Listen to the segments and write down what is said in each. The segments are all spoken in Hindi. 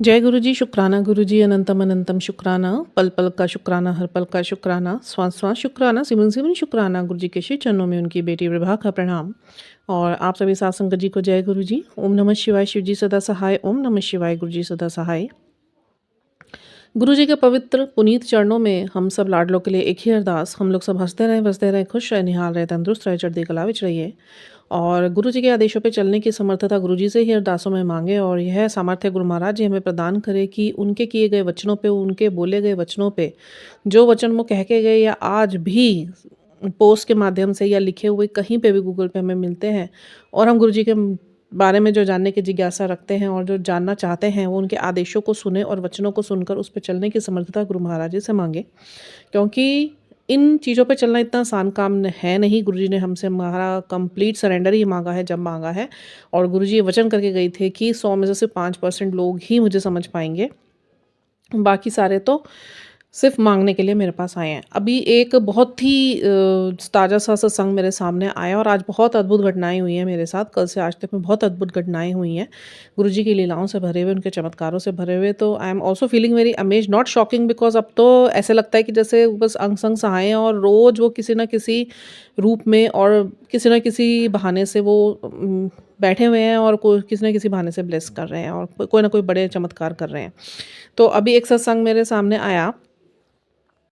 जय गुरु जी, शुक्राना गुरु जी, अनंतम अनंतम शुक्राना, पल पल का शुक्राना, हर पल का शुक्राना, श्वास श्वास शुक्राना, सिमन सिमन शुक्राना। गुरु जी के श्री चरणों में उनकी बेटी विभा का प्रणाम। और आप सभी साथ संगत जी को जय गुरु जी। ओम नमः शिवाय, शिव जी सदा सहाय। ओम नमः शिवाय, गुरु जी सदा सहाय। गुरु जी के पवित्र पुनीत चरणों में हम सब लाडलों के लिए एक ही अरदास, हम लोग सब हंसते रहें, बसते रहें, खुश रहे, निहाल रहे, तंदुरुस्त रहे, चढ़ती कला विच रहिए। और गुरु जी के आदेशों पे चलने की समर्थता गुरु जी से ही अरदासों में मांगे, और यह सामर्थ्य गुरु महाराज जी हमें प्रदान करे कि उनके किए गए वचनों पे, उनके बोले गए वचनों पे, जो वचन वो कह के गए या आज भी पोस्ट के माध्यम से या लिखे हुए कहीं पे भी गूगल पे हमें मिलते हैं, और हम गुरु जी के बारे में जो जानने की जिज्ञासा रखते हैं और जो जानना चाहते हैं, वो उनके आदेशों को सुने और वचनों को सुनकर उस पे चलने की समर्थता गुरु महाराज जी से मांगे। क्योंकि इन चीज़ों पे चलना इतना आसान काम है नहीं। गुरुजी ने हमसे हमारा कंप्लीट सरेंडर ही मांगा है जब मांगा है। और गुरुजी ये वचन करके गई थे कि 100 में से सिर्फ 5% लोग ही मुझे समझ पाएंगे, बाकी सारे तो सिर्फ मांगने के लिए मेरे पास आए हैं। अभी एक बहुत ही ताज़ा सा सत्संग मेरे सामने आया, और आज बहुत अद्भुत घटनाएं हुई हैं मेरे साथ। कल से आज तक में बहुत अद्भुत घटनाएं हुई हैं, गुरुजी की लीलाओं से भरे हुए, उनके चमत्कारों से भरे हुए। तो I am also feeling very amaze, not shocking, because अब तो ऐसे लगता है कि जैसे बस अंग संग सहाय हैं, और रोज़ वो किसी न किसी रूप में और किसी न किसी बहाने से वो बैठे हुए हैं, और किसी न किसी बहाने से ब्लेस कर रहे हैं, और कोई ना कोई बड़े चमत्कार कर रहे हैं। तो अभी एक सत्संग मेरे सामने आया,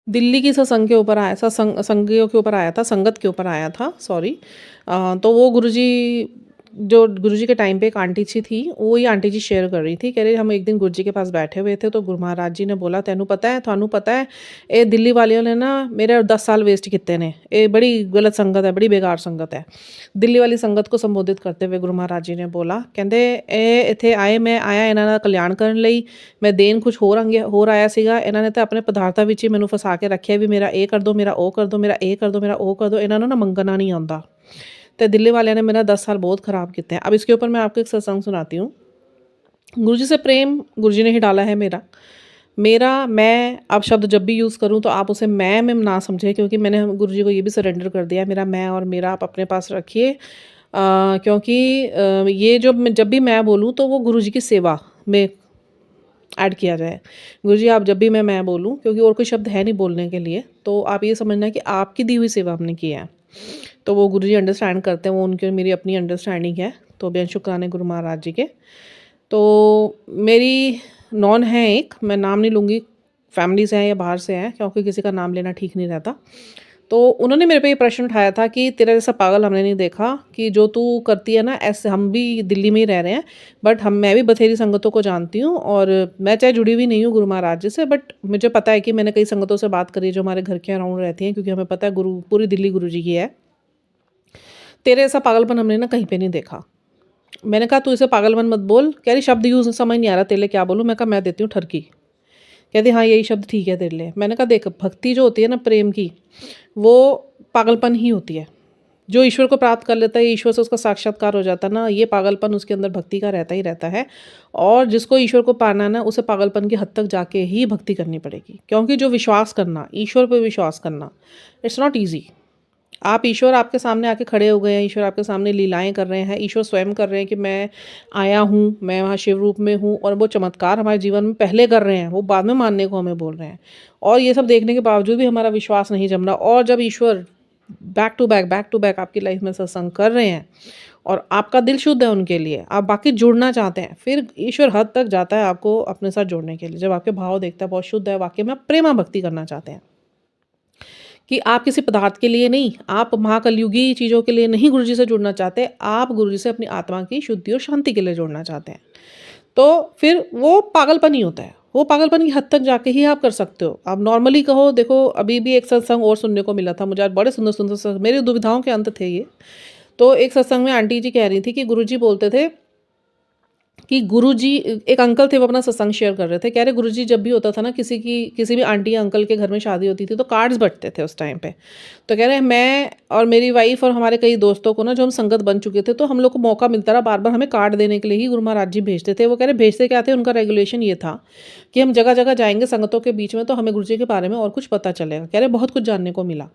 दिल्ली की सत्संग के ऊपर आया, सत्संग संगियों के ऊपर आया था, संगत के ऊपर आया था, सॉरी। तो वो गुरुजी, जो गुरुजी के टाइम पे एक आंटी जी थी, वो ये आंटी जी शेयर कर रही थी, कह रही हम एक दिन गुरुजी के पास बैठे हुए थे, तो गुरु महाराज जी ने बोला, तैनू पता है, थानू पता है, ये दिल्ली वालियों ने ना मेरे 10 साल वेस्ट किए ने, ये बड़ी गलत संगत है, बड़ी बेकार संगत है। दिल्ली वाली संगत को संबोधित करते हुए गुरु महाराज जी ने बोला, कहते ਇਹ ਇੱਥੇ ਆਏ, ਮੈਂ ਆਇਆ ਇਹਨਾਂ ਦਾ ਕਲਿਆਣ ਕਰਨ ਲਈ, ਮੈਂ ਦੇਣ ਕੁਝ ਹੋਰ ਆਇਆ ਸੀਗਾ। ਇਹਨਾਂ ਨੇ ਤਾਂ ਆਪਣੇ ਪਦਾਰਥਾਂ ਵਿੱਚ ਹੀ ਮੈਨੂੰ ਫਸਾ ਕੇ ਰੱਖਿਆ ਵੀ ਮੇਰਾ ਇਹ ਕਰ ਦਿਓ, ਮੇਰਾ ਉਹ ਕਰ ਦਿਓ, ਮੇਰਾ ਇਹ ਕਰ ਦਿਓ, ਮੇਰਾ ਉਹ ਕਰ ਦਿਓ। ਇਹਨਾਂ ਨੂੰ ਨਾ ਮੰਗਣਾ नहीं ਆਉਂਦਾ। तो दिल्ली वाले ने मेरा 10 साल बहुत ख़राब किए हैं। अब इसके ऊपर मैं आपको एक सत्संग सुनाती हूँ। गुरुजी से प्रेम गुरुजी ने ही डाला है मेरा। मेरा मैं अब शब्द जब भी यूज़ करूँ तो आप उसे मैं में ना समझें, क्योंकि मैंने गुरुजी को ये भी सरेंडर कर दिया है। मेरा मैं और मेरा आप अपने पास रखिए, क्योंकि ये जब भी मैं बोलूँ तो वो गुरुजी की सेवा में ऐड किया जाए। गुरुजी आप जब भी मैं बोलूँ, क्योंकि और कोई शब्द है नहीं बोलने के लिए, तो आप ये समझना कि आपकी दी हुई सेवा हमने की है। तो वो गुरुजी अंडरस्टैंड करते हैं, वो उनकी मेरी अपनी अंडरस्टैंडिंग है। तो बेहद शुक्राने गुरु महाराज जी के। तो मेरी नॉन है एक, मैं नाम नहीं लूँगी, फैमिली से हैं या बाहर से हैं, क्योंकि किसी का नाम लेना ठीक नहीं रहता। तो उन्होंने मेरे पे ये प्रश्न उठाया था कि तेरा जैसा पागल हमने नहीं देखा, कि जो तू करती है ना, ऐसे हम भी दिल्ली में ही रह रहे हैं, बट मैं भी बथेरी संगतों को जानती हूँ, और मैं चाहे जुड़ी हुई नहीं हूँ गुरु महाराज जी से, बट मुझे पता है कि मैंने कई संगतों से बात करी जो हमारे घर के अराउंड रहती हैं, क्योंकि हमें पता है पूरी दिल्ली गुरु जी की है। तेरे ऐसा पागलपन हमने ना कहीं पे नहीं देखा। मैंने कहा तू इसे पागलपन मत बोल। कह रही शब्द यूज़ समझ नहीं आ रहा तेरे लिए क्या बोलूँ। मैं कहा मैं देती हूँ ठरकी। कहती हाँ यही शब्द ठीक है तेरे लिए। मैंने कहा देख, भक्ति जो होती है ना प्रेम की, वो पागलपन ही होती है। जो ईश्वर को प्राप्त कर लेता है, ईश्वर से उसका साक्षात्कार हो जाता है ना, ये पागलपन उसके अंदर भक्ति का रहता ही रहता है। और जिसको ईश्वर को पाना है ना, उसे पागलपन की हद तक जाके ही भक्ति करनी पड़ेगी। क्योंकि जो विश्वास करना, ईश्वर पर विश्वास करना, इट्स नॉट ईजी। आप ईश्वर आपके सामने आके खड़े हो गए हैं, ईश्वर आपके सामने लीलाएं कर रहे हैं, ईश्वर स्वयं कर रहे हैं कि मैं आया हूँ, मैं वहाँ शिव रूप में हूँ, और वो चमत्कार हमारे जीवन में पहले कर रहे हैं, वो बाद में मानने को हमें बोल रहे हैं। और ये सब देखने के बावजूद भी हमारा विश्वास नहीं जम रहा। और जब ईश्वर बैक टू बैक आपकी लाइफ में सत्संग कर रहे हैं, और आपका दिल शुद्ध है उनके लिए, आप बाकी जुड़ना चाहते हैं, फिर ईश्वर हद तक जाता है आपको अपने साथ जोड़ने के लिए। जब आपके भाव देखता है बहुत शुद्ध है, वाकई में आप प्रेमा भक्ति करना चाहते हैं, कि आप किसी पदार्थ के लिए नहीं, आप महाकलयुगी चीज़ों के लिए नहीं गुरुजी से जुड़ना चाहते, आप गुरुजी से अपनी आत्मा की शुद्धि और शांति के लिए जुड़ना चाहते हैं। तो फिर वो पागलपन ही होता है। वो पागलपन की हद तक जाके ही आप कर सकते हो। आप नॉर्मली कहो, देखो अभी भी एक सत्संग और सुनने को मिला था मुझे आज, बड़े सुंदर सुंदर मेरी दुविधाओं के अंत थे ये। तो एक सत्संग में आंटी जी कह रही थी कि गुरुजी बोलते थे कि गुरुजी, एक अंकल थे वो अपना सत्संग शेयर कर रहे थे, कह रहे गुरुजी जब भी होता था ना, किसी भी आंटी या अंकल के घर में शादी होती थी तो कार्ड्स बंटते थे उस टाइम पे। तो कह रहे मैं और मेरी वाइफ और हमारे कई दोस्तों को ना, जो हम संगत बन चुके थे, तो हम लोग को मौका मिलता रहा, बार बार हमें कार्ड देने के लिए ही गुरु महाराज जी भेजते थे। वो कह रहे भेजते क्या थे, उनका रेगुलेशन ये था कि हम जगह जगह जाएंगे संगतों के बीच में, तो हमें गुरुजी के बारे में और कुछ पता चलेगा। कह रहे बहुत कुछ जानने को मिला।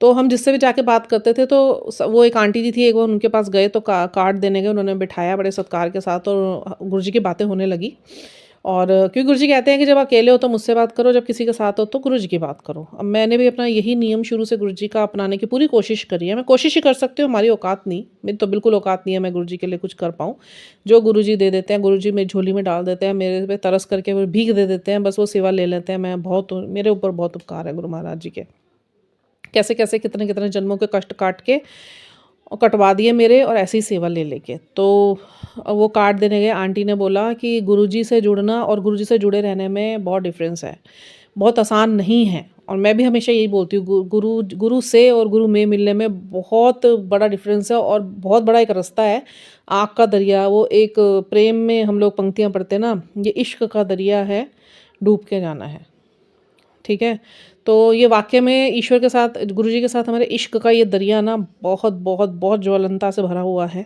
तो हम जिससे भी जाके बात करते थे, तो वो एक आंटी जी थी, एक बार उनके पास गए तो कार्ड देने गए, उन्होंने बिठाया बड़े सत्कार के साथ, और गुरुजी की बातें होने लगी। और क्योंकि गुरुजी कहते हैं कि जब अकेले हो तो मुझसे बात करो, जब किसी के साथ हो तो गुरुजी की बात करो। अब मैंने भी अपना यही नियम शुरू से गुरुजी का अपनाने की पूरी कोशिश करी है। मैं कोशिश ही कर सकती हूँ, हमारी औकात नहीं, मेरी तो बिल्कुल औकात नहीं है मैं गुरुजी के लिए कुछ कर पाऊँ। जो गुरुजी दे देते हैं, गुरुजी मेरी झोली में डाल देते हैं, मेरे पे तरस करके वो भीख दे देते हैं, बस वो सेवा ले लेते हैं। मैं बहुत, मेरे ऊपर बहुत उपकार है गुरु महाराज जी के। कैसे-कैसे, कितने-कितने जन्मों के कष्ट काट के कटवा दिए मेरे, और ऐसी सेवा ले लेके। तो वो कार्ड देने गए, आंटी ने बोला कि गुरुजी से जुड़ना और गुरुजी से जुड़े रहने में बहुत डिफ़रेंस है, बहुत आसान नहीं है। और मैं भी हमेशा यही बोलती हूँ, गुरु गुरु से और गुरु में मिलने में बहुत बड़ा डिफ़रेंस है, और बहुत बड़ा एक रास्ता है, आग का दरिया। वो एक प्रेम में हम लोग पंक्तियाँ पढ़ते हैं ना, ये इश्क का दरिया है, डूब के जाना है। ठीक है? तो ये वाक़ई में ईश्वर के साथ, गुरुजी के साथ हमारे इश्क का ये दरिया ना बहुत, बहुत, बहुत ज्वलंता से भरा हुआ है।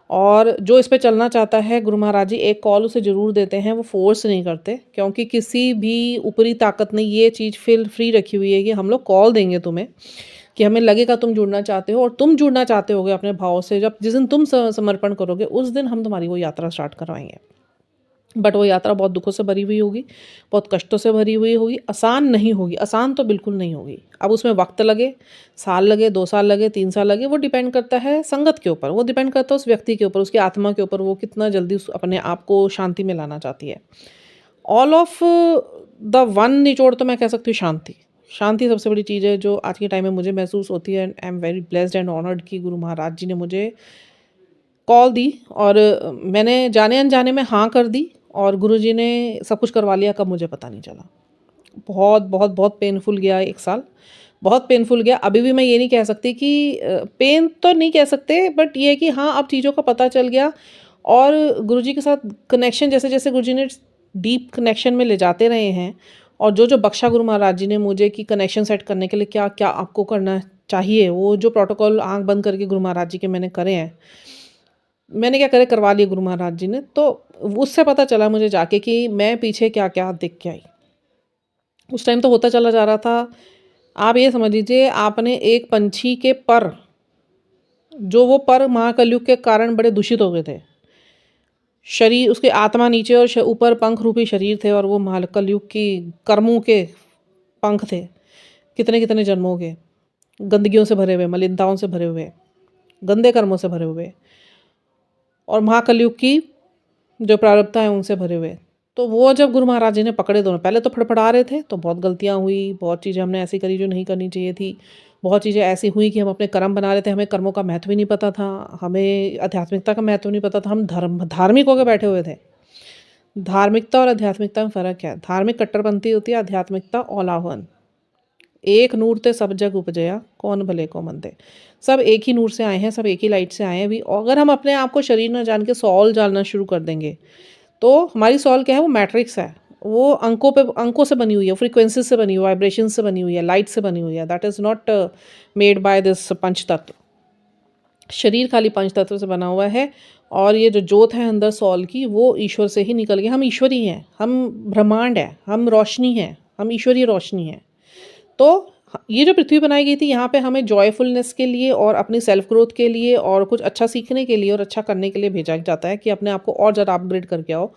और जो इस पे चलना चाहता है, गुरु महाराज जी एक कॉल उसे ज़रूर देते हैं, वो फ़ोर्स नहीं करते, क्योंकि किसी भी ऊपरी ताकत ने ये चीज़ फ्री रखी हुई है कि हम लोग कॉल देंगे तुम्हें, कि हमें लगेगा तुम जुड़ना चाहते हो, और तुम जुड़ना चाहते होगे अपने भाव से, जब जिस दिन तुम समर्पण करोगे उस दिन हम तुम्हारी वो यात्रा स्टार्ट करवाएँगे। बट वो यात्रा बहुत दुखों से भरी हुई होगी, बहुत कष्टों से भरी हुई होगी, आसान नहीं होगी, आसान तो बिल्कुल नहीं होगी। अब उसमें वक़्त लगे, साल लगे, 2 साल लगे, 3 साल लगे, वो डिपेंड करता है संगत के ऊपर, वो डिपेंड करता है उस व्यक्ति के ऊपर, उसकी आत्मा के ऊपर, वो कितना जल्दी उस अपने आप को शांति में लाना चाहती है। ऑल ऑफ द वन निचोड़ तो मैं कह सकती हूँ शांति। शांति सबसे बड़ी चीज़ है जो आज के टाइम में मुझे महसूस होती है, and I am very blessed and honoured कि गुरु महाराज जी ने मुझे कॉल दी, और मैंने जाने-अनजाने में हाँ कर दी, और गुरुजी ने सब कुछ करवा लिया, कब मुझे पता नहीं चला। बहुत, बहुत, बहुत पेनफुल गया 1 साल, बहुत पेनफुल गया। अभी भी मैं ये नहीं कह सकती कि पेन तो नहीं कह सकते, बट ये है कि हाँ, अब चीज़ों का पता चल गया, और गुरुजी के साथ कनेक्शन जैसे-जैसे गुरुजी ने डीप कनेक्शन में ले जाते रहे हैं, और जो-जो बख्शा गुरु महाराज जी ने मुझे कि कनेक्शन सेट करने के लिए क्या-क्या आपको करना चाहिए, वो जो प्रोटोकॉल आँख बंद करके गुरु महाराज जी के मैंने करे हैं, मैंने क्या करे करवा लिए गुरु महाराज जी ने, तो उससे पता चला मुझे जाके कि मैं पीछे क्या-क्या देख के आई। उस टाइम तो होता चला जा रहा था, आप ये समझ लीजिए, आपने एक पंछी के पर, जो वो पर महाकलयुग के कारण बड़े दूषित हो गए थे। शरीर, उसकी आत्मा नीचे और ऊपर पंख रूपी शरीर थे, और वो महाकलयुग की कर्मों के पंख थे, कितने-कितने जन्मों के, गंदगियों से भरे हुए, मलिनताओं से भरे हुए, गंदे कर्मों से भरे हुए, और महाकलयुग की जो प्रारब्धता है उनसे भरे हुए। तो वो जब गुरु महाराज जी ने पकड़े दोनों, पहले तो फड़फड़ा रहे थे, तो बहुत गलतियाँ हुई, बहुत चीज़ें हमने ऐसी करी जो नहीं करनी चाहिए थी। बहुत चीज़ें ऐसी हुई कि हम अपने कर्म बना रहे थे, हमें कर्मों का महत्व ही नहीं पता था, हमें आध्यात्मिकता का महत्व नहीं पता था, हम धार्मिक होके बैठे हुए थे। धार्मिकता और आध्यात्मिकता में फ़र्क क्या है? धार्मिक कट्टरपंथी होती है, आध्यात्मिकता ओलावन। एक नूर ते सब जग उपजया, कौन भले को मंदे। सब एक ही नूर से आए हैं, सब एक ही लाइट से आए हैं। भी अगर हम अपने आप को शरीर ना जान के सॉल जानना शुरू कर देंगे, तो हमारी सॉल क्या है, वो मैट्रिक्स है। वो अंकों से बनी हुई है, फ्रीक्वेंसी से बनी हुई है, वाइब्रेशन से बनी हुई है, लाइट से बनी हुई है। That is not made by this पंचतत्व। शरीर खाली पंचतत्व से बना हुआ है, और ये जो जोत है अंदर सॉल की, वो ईश्वर से ही निकल गई। हम ईश्वर ही हैं, हम ब्रह्मांड हैं, हम रोशनी हैं, हम ईश्वरीय रोशनी हैं। तो ये जो पृथ्वी बनाई गई थी, यहाँ पे हमें जॉयफुलनेस के लिए, और अपनी सेल्फ ग्रोथ के लिए, और कुछ अच्छा सीखने के लिए और अच्छा करने के लिए भेजा जाता है कि अपने आप को और ज़्यादा अपग्रेड करके आओ।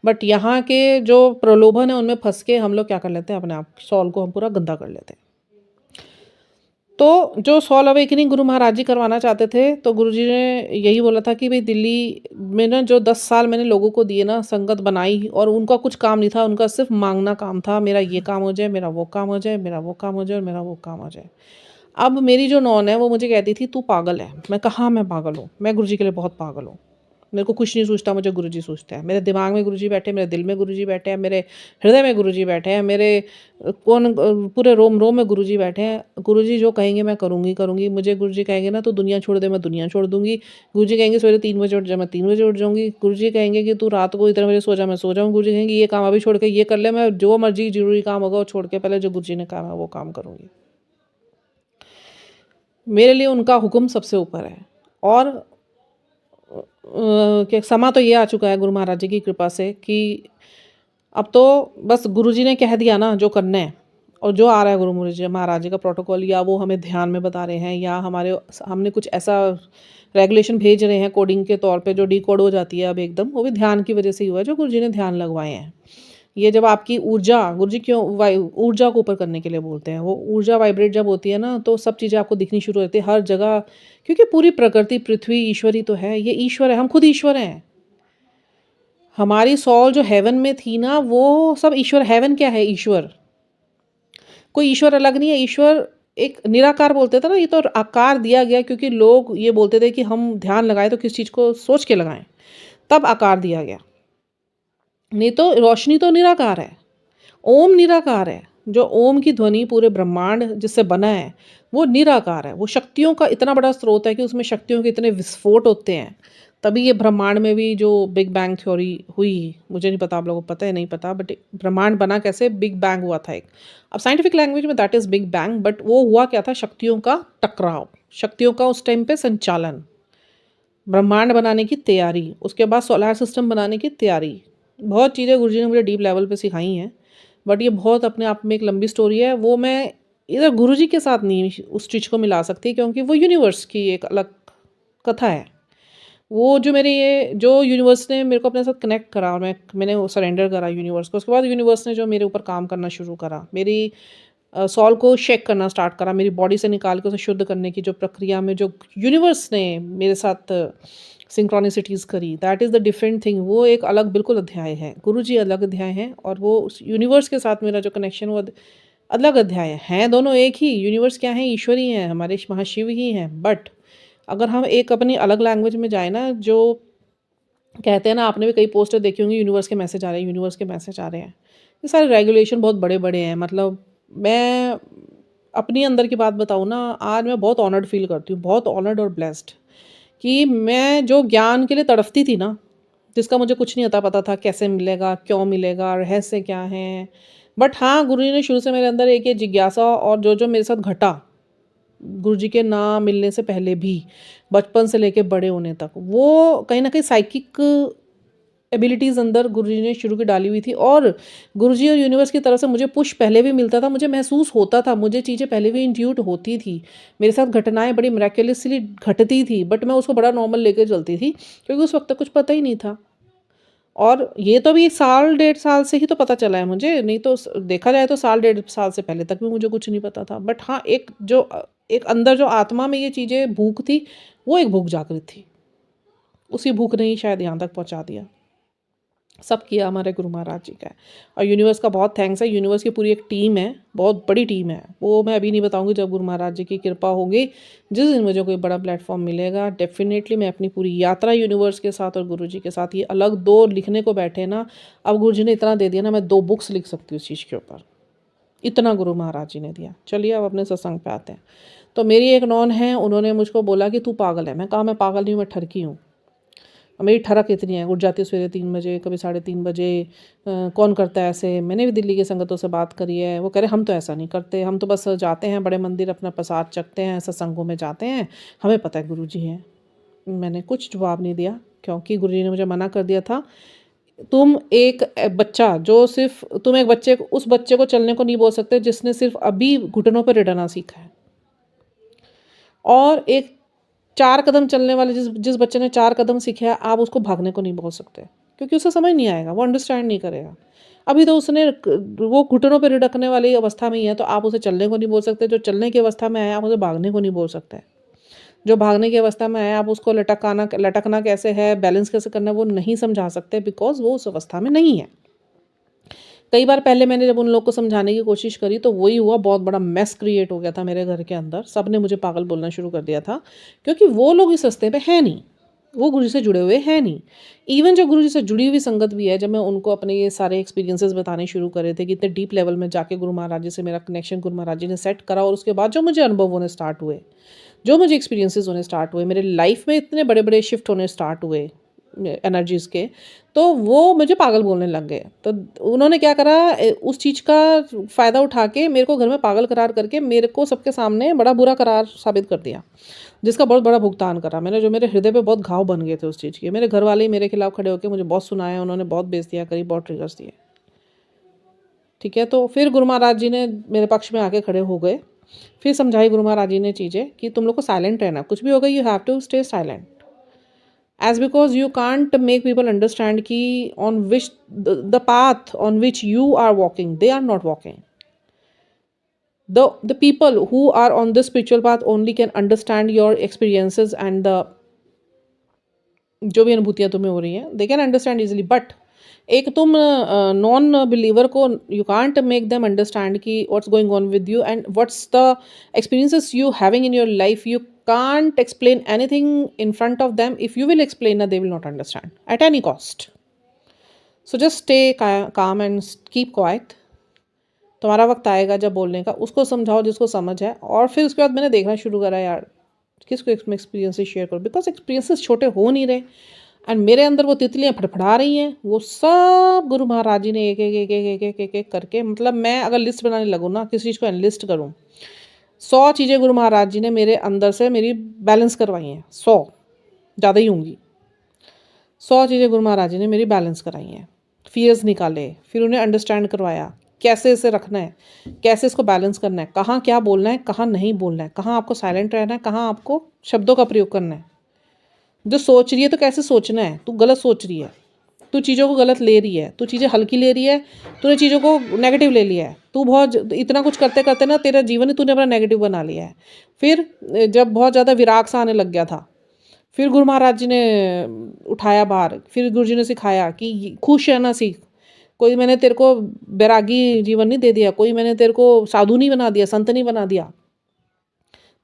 बट यहाँ के जो प्रलोभन है उनमें फंस के हम लोग क्या कर लेते हैं, अपने आप सॉल को हम पूरा गंदा कर लेते हैं। तो जो सॉल अवेकनिंग गुरु महाराज जी करवाना चाहते थे, तो गुरुजी ने यही बोला था कि भाई दिल्ली में ना जो 10 साल मैंने लोगों को दिए ना, संगत बनाई, और उनका कुछ काम नहीं था, उनका सिर्फ मांगना काम था, मेरा ये काम हो जाए, मेरा वो काम हो जाए, मेरा वो काम हो जाए, और मेरा वो काम हो जाए। अब मेरी जो नॉन है वो मुझे कहती थी तू पागल है। मैं कहा मैं पागल हूँ, मैं गुरुजी के लिए बहुत पागल हूँ। मेरे को कुछ नहीं सूझता, मुझे गुरुजी सूझते हैं। मेरे दिमाग में गुरुजी बैठे हैं, मेरे दिल में गुरुजी बैठे हैं, मेरे हृदय में गुरुजी बैठे हैं, मेरे पूरे रोम-रोम में गुरुजी बैठे हैं। गुरुजी जो कहेंगे मैं करूँगी, करूँगी। मुझे गुरुजी कहेंगे ना तू दुनिया छोड़ दे, मैं दुनिया छोड़ दूँगी। गुरुजी कहेंगे सवेरे 3 बजे उठ जा, मैं 3 बजे उठ जाऊँगी। गुरुजी कहेंगे कि तू रात को इतने बजे सो जा, मैं सो जाऊँ। गुरुजी कहेंगे ये काम अभी छोड़ के ये कर ले, मैं जो मर्ज़ी ज़रूरी काम होगा वो छोड़ के पहले जो गुरुजी ने कहा मैं वो काम करूँगी। मेरे लिए उनका हुक्म सबसे ऊपर है, और कि समा तो ये आ चुका है गुरु महाराज जी की कृपा से कि अब तो बस गुरुजी ने कह दिया ना जो करना है, और जो आ रहा है गुरु महाराज जी का प्रोटोकॉल, या वो हमें ध्यान में बता रहे हैं, या हमने कुछ ऐसा रेगुलेशन भेज रहे हैं कोडिंग के तौर पे जो डिकोड हो जाती है अब एकदम, वो भी ध्यान की वजह से ही हुआ है, जो गुरु जी ने ध्यान लगवाए हैं। ये जब आपकी ऊर्जा, गुरु जी क्यों ऊर्जा को ऊपर करने के लिए बोलते हैं, वो ऊर्जा वाइब्रेट जब होती है ना, तो सब चीज़ें आपको दिखनी शुरू होती है हर जगह, क्योंकि पूरी प्रकृति, पृथ्वी ईश्वर ही तो है, ये ईश्वर है, हम खुद ईश्वर हैं। हमारी सॉल जो हेवन में थी ना, वो सब ईश्वर। हेवन क्या है? ईश्वर। कोई ईश्वर अलग नहीं है। ईश्वर एक निराकार बोलते थे ना, ये तो आकार दिया गया क्योंकि लोग ये बोलते थे कि हम ध्यान लगाएं तो किस चीज़ को सोच के लगाएं, तब आकार दिया गया। नहीं तो रोशनी तो निराकार है, ओम निराकार है। जो ओम की ध्वनि पूरे ब्रह्मांड जिससे बना है वो निराकार है। वो शक्तियों का इतना बड़ा स्रोत है कि उसमें शक्तियों के इतने विस्फोट होते हैं, तभी ये ब्रह्मांड में भी जो बिग बैंग थ्योरी हुई, मुझे नहीं पता आप लोगों को पता है नहीं पता, बट ब्रह्मांड बना कैसे? बिग बैंग हुआ था एक। अब साइंटिफिक लैंग्वेज में that is big bang, but वो हुआ क्या था? शक्तियों का टकराव, शक्तियों का उस टाइम पे संचालन, ब्रह्मांड बनाने की तैयारी, उसके बाद सोलर सिस्टम बनाने की तैयारी। बहुत चीज़ें गुरुजी ने मुझे डीप लेवल पे सिखाई हैं, बट ये बहुत अपने आप में एक लंबी स्टोरी है। वो मैं इधर गुरुजी के साथ नहीं उस चीज़ को मिला सकती, क्योंकि वो यूनिवर्स की एक अलग कथा है। वो जो मेरे ये जो यूनिवर्स ने मेरे को अपने साथ कनेक्ट करा, और मैंने वो सरेंडर करा यूनिवर्स को, उसके बाद यूनिवर्स ने जो मेरे ऊपर काम करना शुरू करा, मेरी सॉल को शेक करना स्टार्ट करा, मेरी बॉडी से निकाल के उसे शुद्ध करने की जो प्रक्रिया में जो यूनिवर्स ने मेरे साथ सिंक्रोनिसिटीज़ करी, that is the different thing. वो एक अलग बिल्कुल अध्याय है। गुरुजी अलग अध्याय हैं, और वो उस यूनिवर्स के साथ मेरा जो कनेक्शन वो अलग अध्याय है। हैं दोनों एक ही। यूनिवर्स क्या है? ईश्वर ही हैं, हमारे महाशिव ही हैं। बट अगर हम एक अपनी अलग लैंग्वेज में जाए ना, जो कहते हैं ना, आपने भी कई पोस्टर देखी होंगी, यूनिवर्स के मैसेज आ रहे हैं, यूनिवर्स के मैसेज आ रहे हैं। ये सारे रेगुलेशन बहुत बड़े बड़े हैं। मतलब मैं अपनी अंदर की बात बताऊँ ना, आज मैं बहुत ऑनर्ड फील करती हूँ, बहुत ऑनर्ड और ब्लेस्ड, कि मैं जो ज्ञान के लिए तड़फती थी ना, जिसका मुझे कुछ नहीं पता था कैसे मिलेगा, क्यों मिलेगा, रहस्य क्या है, बट हाँ, गुरु जी ने शुरू से मेरे अंदर एक ये जिज्ञासा, और जो जो मेरे साथ घटा गुरुजी के ना मिलने से पहले भी, बचपन से लेके बड़े होने तक, वो कहीं न कहीं साइकिक एबिलिटीज़ अंदर गुरुजी ने शुरू की डाली हुई थी। और गुरुजी और यूनिवर्स की तरफ से मुझे पुश पहले भी मिलता था, मुझे महसूस होता था, मुझे चीज़ें पहले भी इंट्यूट होती थी। मेरे साथ घटनाएँ बड़ी मिरेकलसली घटती थी, बट मैं उसको बड़ा नॉर्मल लेके चलती थी, क्योंकि उस वक़्त तक कुछ पता ही नहीं था। और ये तो अभी साल, डेढ़ साल से ही तो पता चला है मुझे, नहीं तो देखा जाए तो साल, डेढ़ साल से पहले तक भी मुझे कुछ नहीं पता था। बट हाँ, एक अंदर जो आत्मा में ये चीज़ें भूख थी, वो एक भूख जागृत थी। उसी भूख ने ही शायद यहाँ तक पहुँचा दिया। सब किया हमारे गुरु महाराज जी का है। और यूनिवर्स का बहुत थैंक्स है। यूनिवर्स की पूरी एक टीम है, बहुत बड़ी टीम है। वो मैं अभी नहीं बताऊंगी, जब गुरु महाराज जी की कृपा होगी, जिस दिन मुझे कोई बड़ा प्लेटफॉर्म मिलेगा, डेफिनेटली मैं अपनी पूरी यात्रा यूनिवर्स के साथ और गुरु जी के साथ, ये अलग दो लिखने को बैठे ना, अब गुरु जी ने इतना दे दिया ना, मैं 2 बुक्स लिख सकती हूँ इस चीज़ के ऊपर, इतना गुरु महाराज जी ने दिया। चलिए अब अपने सत्संग पे आते हैं। तो मेरी एक नॉन है, उन्होंने मुझको बोला कि तू पागल है। मैं कहा मैं पागल नहीं हूँ, मैं ठरकी हूँ। मेरी ठरक इतनी है, उठ जाती हूँ सवेरे 3 बजे, कभी 3:30 बजे। कौन करता है ऐसे? मैंने भी दिल्ली की संगतों से बात करी है, वो कह रहे हम तो ऐसा नहीं करते, हम तो बस जाते हैं बड़े मंदिर, अपना प्रसाद चखते हैं, सत्संगों में जाते हैं, हमें पता है गुरुजी हैं। मैंने कुछ जवाब नहीं दिया, क्योंकि गुरुजी ने मुझे मना कर दिया था। तुम एक बच्चा जो सिर्फ, तुम एक बच्चे को, उस बच्चे को चलने को नहीं बोल सकते जिसने सिर्फ अभी घुटनों पर रिड़ना सीखा है। और एक 4 कदम चलने वाले जिस जिस बच्चे ने 4 कदम सीखे हैं, आप उसको भागने को नहीं बोल सकते, क्योंकि उसे समझ नहीं आएगा, वो अंडरस्टैंड नहीं करेगा। अभी तो उसने वो घुटनों पे रिड़कने वाली अवस्था में ही है, तो आप उसे चलने को नहीं बोल सकते। जो चलने की अवस्था में है, आप उसे भागने को नहीं बोल सकते। जो भागने की अवस्था में है, आप उसको लटकना कैसे है, बैलेंस कैसे करना है, वो नहीं समझा सकते, बिकॉज़ वो उस अवस्था में नहीं है। कई बार पहले मैंने जब उन लोग को समझाने की कोशिश करी, तो वही हुआ, बहुत बड़ा मेस क्रिएट हो गया था मेरे घर के अंदर। सब ने मुझे पागल बोलना शुरू कर दिया था, क्योंकि वो लोग इस रास्ते पे हैं नहीं, वो गुरु जी से जुड़े हुए हैं नहीं। इवन जो गुरु जी से जुड़ी हुई संगत भी है, जब मैं उनको अपने ये सारे एक्सपीरियंसेस बताने शुरू करे थे कि इतने डीप लेवल में जाके गुरु महाराज जी से मेरा कनेक्शन गुरु महाराज जी ने सेट करा, और उसके बाद जो मुझे अनुभव होने स्टार्ट हुए, जो मुझे एक्सपीरियंसेस होने स्टार्ट हुए, मेरे लाइफ में इतने बड़े बड़े शिफ्ट होने स्टार्ट हुए एनर्जीज़ के, तो वो मुझे पागल बोलने लग गए। तो उन्होंने क्या करा, उस चीज़ का फ़ायदा उठा के मेरे को घर में पागल करार करके मेरे को सबके सामने बड़ा बुरा करार साबित कर दिया, जिसका बहुत बड़ा भुगतान करा मैंने। जो मेरे हृदय पे बहुत घाव बन गए थे उस चीज़ के। मेरे घर वाले ही मेरे खिलाफ़ खड़े होकर मुझे बहुत सुनाया, उन्होंने बहुत बेइज़्ज़तियाँ करी, बहुत ट्रिगर्स दिए। ठीक है, तो फिर गुरु महाराज जी ने मेरे पक्ष में आके खड़े हो गए। फिर समझाई गुरु महाराज जी ने चीज़ें कि तुम लोग को साइलेंट रहना, कुछ भी होगा you have to stay silent, as because you can't make people understand कि on which the path on which you are walking they are not walking. The people who are on this spiritual path only can understand your experiences and the जो भी अनुभूतियाँ तुम्हें हो रही हैं, they can understand easily. But एक तुम नॉन बिलीवर को you can't make them understand कि what's going on with you and what's the experiences you having in your life. You can't explain anything in front of them. If you will explain, they will not understand at any cost. So just stay calm and keep quiet. तुम्हारा वक्त आएगा जब बोलने का, उसको समझाओ जिसको समझ है. और फिर उसके बाद मैंने देखना शुरू करा यार किसको एक्सपीरियंसेस शेयर करो, बिकॉज एक्सपीरियंसेस छोटे हो नहीं रहे एंड मेरे अंदर वो तितलियाँ फड़फड़ा रही हैं. वो सब गुरु महाराज जी ने एक एक एक एक एक एक एक करके, मतलब मैं अगर लिस्ट बनाने लगूँ ना, किसी चीज़ को एनलिस्ट करूँ, 100 चीज़ें गुरु महाराज जी ने मेरे अंदर से मेरी बैलेंस करवाई हैं. 100 ज़्यादा ही होंगी. 100 चीज़ें गुरु महाराज जी ने मेरी बैलेंस कराई हैं. फियर्स निकाले, फिर उन्हें अंडरस्टैंड करवाया कैसे इसे रखना है, कैसे इसको बैलेंस करना है, कहाँ क्या बोलना है, कहाँ नहीं बोलना है, कहाँ आपको साइलेंट रहना है, कहाँ आपको शब्दों का प्रयोग करना है. जो सोच रही है तो कैसे सोचना है, तू गलत सोच रही है, तू चीज़ों को गलत ले रही है, तू चीज़ें हल्की ले रही है, तूने चीज़ों को नेगेटिव ले लिया है, तू बहुत इतना कुछ करते करते ना तेरा जीवन ही तूने अपना नेगेटिव बना लिया है. फिर जब बहुत ज़्यादा विराग सा आने लग गया था, फिर गुरु महाराज जी ने उठाया बाहर. फिर गुरु जी ने सिखाया कि खुश रहना सीख. कोई मैंने तेरे को बैरागी जीवन नहीं दे दिया, कोई मैंने तेरे को साधु नहीं बना दिया, संत नहीं बना दिया.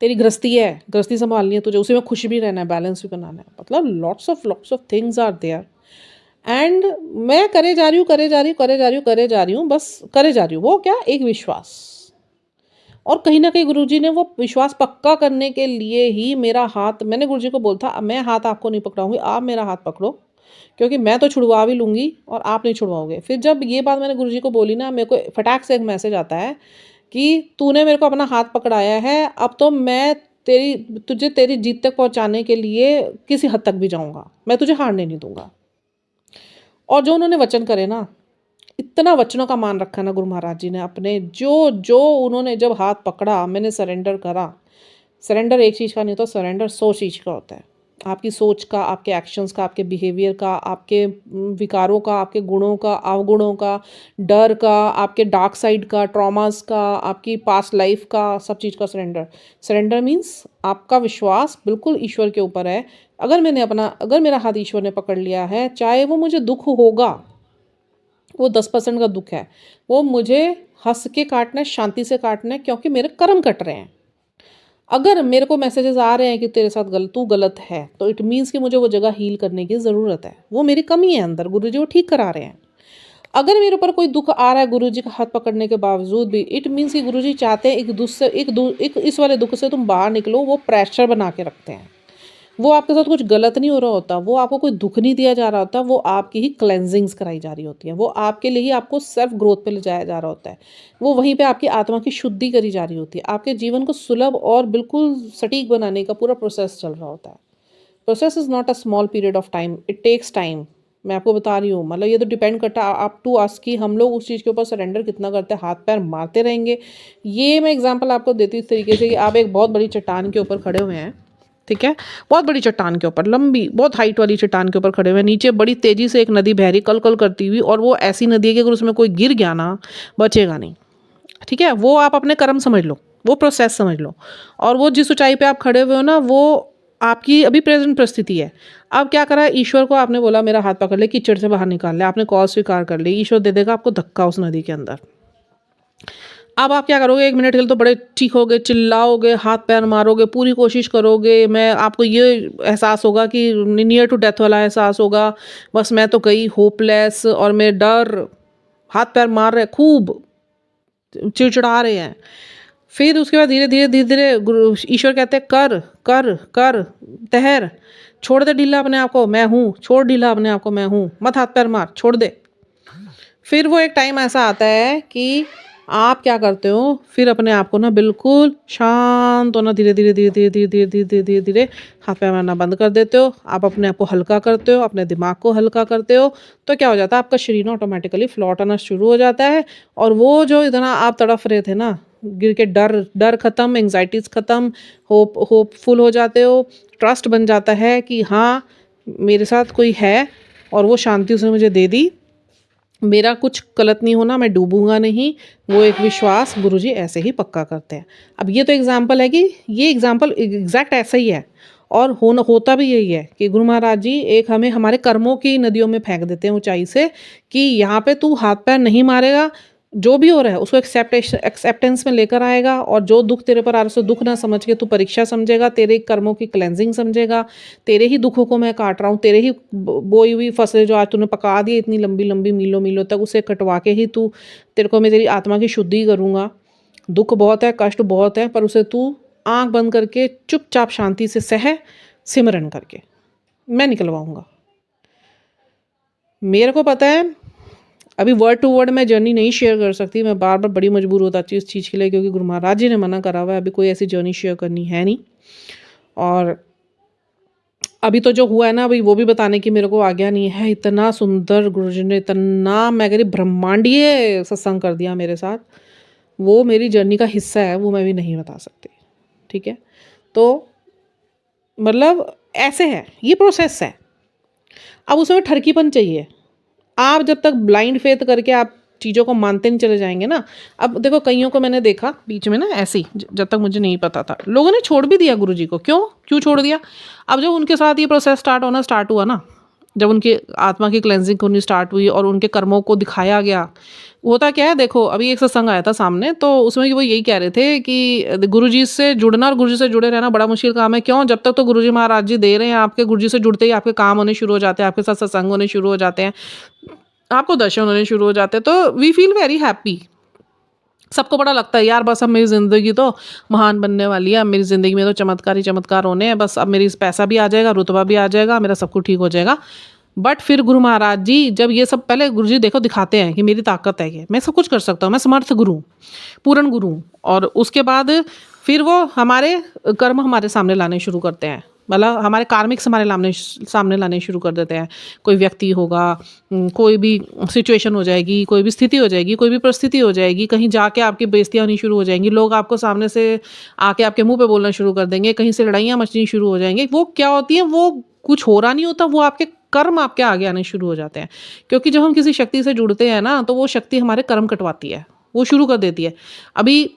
तेरी गृहस्थी है, गृहस्थी संभालनी है तुझे, उसी में खुश भी रहना है, बैलेंस भी बनाना है. मतलब lots of things are there and मैं करे जा रही हूँ, बस करे जा रही हूँ. वो क्या, एक विश्वास. और कहीं ना कहीं गुरुजी ने वो विश्वास पक्का करने के लिए ही मेरा हाथ, मैंने गुरुजी को बोलता मैं हाथ आपको नहीं पकड़ाऊंगी, आप मेरा हाथ पकड़ो, क्योंकि मैं तो छुड़वा भी लूँगी और आप नहीं छुड़वाओगे. फिर जब ये बात मैंने गुरुजी को बोली ना, मेरे को फटाक से एक मैसेज आता है कि तूने मेरे को अपना हाथ पकड़ाया है, अब तो मैं तुझे तेरी जीत तक पहुँचाने के लिए किसी हद तक भी जाऊँगा, मैं तुझे हारने नहीं दूँगा. और जो उन्होंने वचन करे ना, इतना वचनों का मान रखा ना गुरु महाराज जी ने अपने, जो जो उन्होंने जब हाथ पकड़ा, मैंने सरेंडर करा. सरेंडर एक चीज़ का नहीं होता, सरेंडर 100 चीज़ का होता है. आपकी सोच का, आपके एक्शंस का, आपके बिहेवियर का, आपके विकारों का, आपके गुणों का, अवगुणों का, डर का, आपके डार्क साइड का, ट्रॉमास का, आपकी पास्ट लाइफ का, सब चीज़ का सरेंडर. सरेंडर मीन्स आपका विश्वास बिल्कुल ईश्वर के ऊपर है. अगर मेरा हाथ ईश्वर ने पकड़ लिया है, चाहे वो मुझे दुख होगा, वो 10% का दुख है, वो मुझे हंस के काटना है, शांति से काटना है, क्योंकि मेरे कर्म कट रहे हैं. अगर मेरे को मैसेजेस आ रहे हैं कि तेरे साथ तू गलत है, तो इट मीन्स कि मुझे वो जगह हील करने की ज़रूरत है. वो मेरी कमी है अंदर, गुरुजी वो ठीक करा रहे हैं. अगर मेरे ऊपर कोई दुख आ रहा है गुरुजी का हाथ पकड़ने के बावजूद भी, इट मीन्स कि गुरुजी चाहते हैं एक इस वाले दुख से तुम बाहर निकलो. वो प्रेशर बना के रखते हैं. वो आपके साथ कुछ गलत नहीं हो रहा होता, वो आपको कोई दुख नहीं दिया जा रहा होता, वो आपकी ही क्लेंजिंग्स कराई जा रही होती है, वो आपके लिए ही आपको सेल्फ ग्रोथ पे ले जाया जा रहा होता है. वो वहीं पे आपकी आत्मा की शुद्धि करी जा रही होती है. आपके जीवन को सुलभ और बिल्कुल सटीक बनाने का पूरा प्रोसेस चल रहा होता है. Process is not a small period of time, it takes time. मैं आपको बता रही हूँ, मतलब ये तो डिपेंड करता है अप टू अस कि हम लोग उस चीज़ के ऊपर सरेंडर कितना करते हैं. हाथ पैर मारते रहेंगे. ये मैं एग्जांपल आपको देती हूँ इस तरीके से कि आप एक बहुत बड़ी चट्टान के ऊपर खड़े हुए हैं, ठीक है, बहुत बड़ी चट्टान के ऊपर, लंबी बहुत हाइट वाली चट्टान के ऊपर खड़े हुए हैं. नीचे बड़ी तेज़ी से एक नदी बह रही, कल कल करती हुई, और वो ऐसी नदी है कि अगर उसमें कोई गिर गया ना, बचेगा नहीं. ठीक है, वो आप अपने कर्म समझ लो, वो प्रोसेस समझ लो. और वो जिस ऊंचाई पे आप खड़े हुए हो ना, वो आपकी अभी प्रेजेंट परिस्थिति है. अब क्या करा, ईश्वर को आपने बोला मेरा हाथ पकड़ ले, कीचड़ से बाहर निकाल ले, आपने कॉल स्वीकार कर ली, ईश्वर दे देगा आपको धक्का उस नदी के अंदर. अब आप क्या करोगे, 1 मिनट के लिए तो बड़े चीखोगे, चिल्लाओगे, हाथ पैर मारोगे, पूरी कोशिश करोगे. मैं आपको ये एहसास होगा कि नियर टू डेथ वाला एहसास होगा, बस मैं तो गई होपलेस, और मैं डर, हाथ पैर मार रहे, खूब चिड़चिड़ा रहे हैं. फिर उसके बाद धीरे धीरे धीरे धीरे गुरु ईश्वर कहते हैं कर कर कर, तहर, छोड़ दे ढीला अपने आप को, मैं हूँ, छोड़ ढीला अपने आप को, मैं हूँ, मत हाथ पैर मार, छोड़ दे. फिर वो एक टाइम ऐसा आता है कि आप क्या करते हो, फिर अपने आप को ना बिल्कुल शांत होना, धीरे धीरे धीरे धीरे धीरे धीरे धीरे धीरे धीरे धीरे हाथ पैर मारना बंद कर देते हो। आप अपने आप को हल्का करते हो, अपने दिमाग को हल्का करते हो, तो क्या हो जाता है, आपका शरीर ना ऑटोमेटिकली फ्लॉट आना शुरू हो जाता है। और वो जो इतना आप तड़फ रहे थे ना, गिर के, डर डर ख़त्म, एंग्जाइटीज़ ख़त्म, होपफुल हो जाते हो, ट्रस्ट बन जाता है कि हाँ मेरे साथ कोई है और वो शांति उसने मुझे दे दी, मेरा कुछ गलत नहीं होना, मैं डूबूंगा नहीं। वो एक विश्वास गुरुजी ऐसे ही पक्का करते हैं। अब ये तो एग्जाम्पल है कि ये एग्जाम्पल एग्जैक्ट ऐसा ही है, और होता भी यही है कि गुरु महाराज जी एक हमें हमारे कर्मों की नदियों में फेंक देते हैं ऊंचाई से, कि यहाँ पे तू हाथ पैर नहीं मारेगा, जो भी हो रहा है उसको एक्सेप्टेंस में लेकर आएगा, और जो दुख तेरे पर आ रहा है उसको दुख ना समझ के तू परीक्षा समझेगा, तेरे कर्मों की क्लेंजिंग समझेगा, तेरे ही दुखों को मैं काट रहा हूँ, तेरे ही बोई हुई फसलें जो आज तूने पका दी इतनी लंबी लंबी मीलों मीलों तक, उसे कटवा के ही तू, तेरे को मैं तेरी आत्मा की शुद्धि करूँगा। दुख बहुत है, कष्ट बहुत है, पर उसे तू आँख बंद करके चुपचाप शांति से सह, सिमरन करके मैं निकलवाऊँगा। मेरे को पता है अभी वर्ड टू वर्ड मैं जर्नी नहीं शेयर कर सकती, मैं बार बार बड़ी मजबूर हो जाती हूँ इस चीज़ के लिए, क्योंकि गुरु महाराज जी ने मना करा हुआ है, अभी कोई ऐसी जर्नी शेयर करनी है नहीं। और अभी तो जो हुआ है ना, अभी वो भी बताने की मेरे को आज्ञा नहीं है। इतना सुंदर गुरुजी ने, इतना मैं कह रही ब्रह्मांडीय सत्संग कर दिया मेरे साथ, वो मेरी जर्नी का हिस्सा है, वो मैं भी नहीं बता सकती। ठीक है, तो मतलब ऐसे है, ये प्रोसेस है। अब उसमें ठरकीपन चाहिए। आप जब तक ब्लाइंड फेथ करके आप चीज़ों को मानते नहीं चले जाएंगे ना, अब देखो कईयों को मैंने देखा बीच में ना ऐसे ही, जब तक मुझे नहीं पता था, लोगों ने छोड़ भी दिया गुरुजी को। क्यों छोड़ दिया? अब जब उनके साथ ये प्रोसेस स्टार्ट हुआ ना, जब उनकी आत्मा की क्लेंजिंग होनी स्टार्ट हुई और उनके कर्मों को दिखाया गया, होता क्या है, देखो अभी एक सत्संग आया था सामने, तो उसमें वो यही कह रहे थे कि गुरुजी से जुड़ना और गुरुजी से जुड़े रहना बड़ा मुश्किल काम है। क्यों? जब तक तो गुरुजी महाराज जी दे रहे हैं, आपके गुरुजी से जुड़ते ही आपके काम होने शुरू हो जाते हैं, आपके साथ सत्संग होने शुरू हो जाते हैं, आपको दर्शन होने शुरू हो जाते हैं, तो वी फील वेरी हैप्पी। सबको बड़ा लगता है यार बस अब मेरी ज़िंदगी तो महान बनने वाली है, अब मेरी ज़िंदगी में तो चमत्कार ही चमत्कार होने हैं, बस अब मेरी पैसा भी आ जाएगा, रुतबा भी आ जाएगा, मेरा सब कुछ ठीक हो जाएगा। बट फिर गुरु महाराज जी जब ये सब, पहले गुरु जी देखो दिखाते हैं कि मेरी ताकत है, ये मैं सब कुछ कर सकता हूँ, मैं समर्थ गुरु हूँ, पूर्ण गुरु हूँ। और उसके बाद फिर वो हमारे कर्म हमारे सामने लाने शुरू करते हैं, मतलब हमारे कार्मिक हमारे सामने लाने शुरू कर देते हैं। कोई व्यक्ति होगा, कोई भी सिचुएशन हो जाएगी, कोई भी स्थिति हो जाएगी, कोई भी परिस्थिति हो जाएगी, कहीं जाके आपकी बेइज्जतियाँ होनी शुरू हो जाएंगी, लोग आपको सामने से आके आपके मुंह पे बोलना शुरू कर देंगे, कहीं से लड़ाइयाँ मचनी शुरू हो जाएंगी। वो क्या होती है, वो कुछ हो रहा नहीं होता, वो आपके कर्म आपके आगे आने शुरू हो जाते हैं। क्योंकि जब हम किसी शक्ति से जुड़ते हैं ना, तो वो शक्ति हमारे कर्म कटवाती है, वो शुरू कर देती है। अभी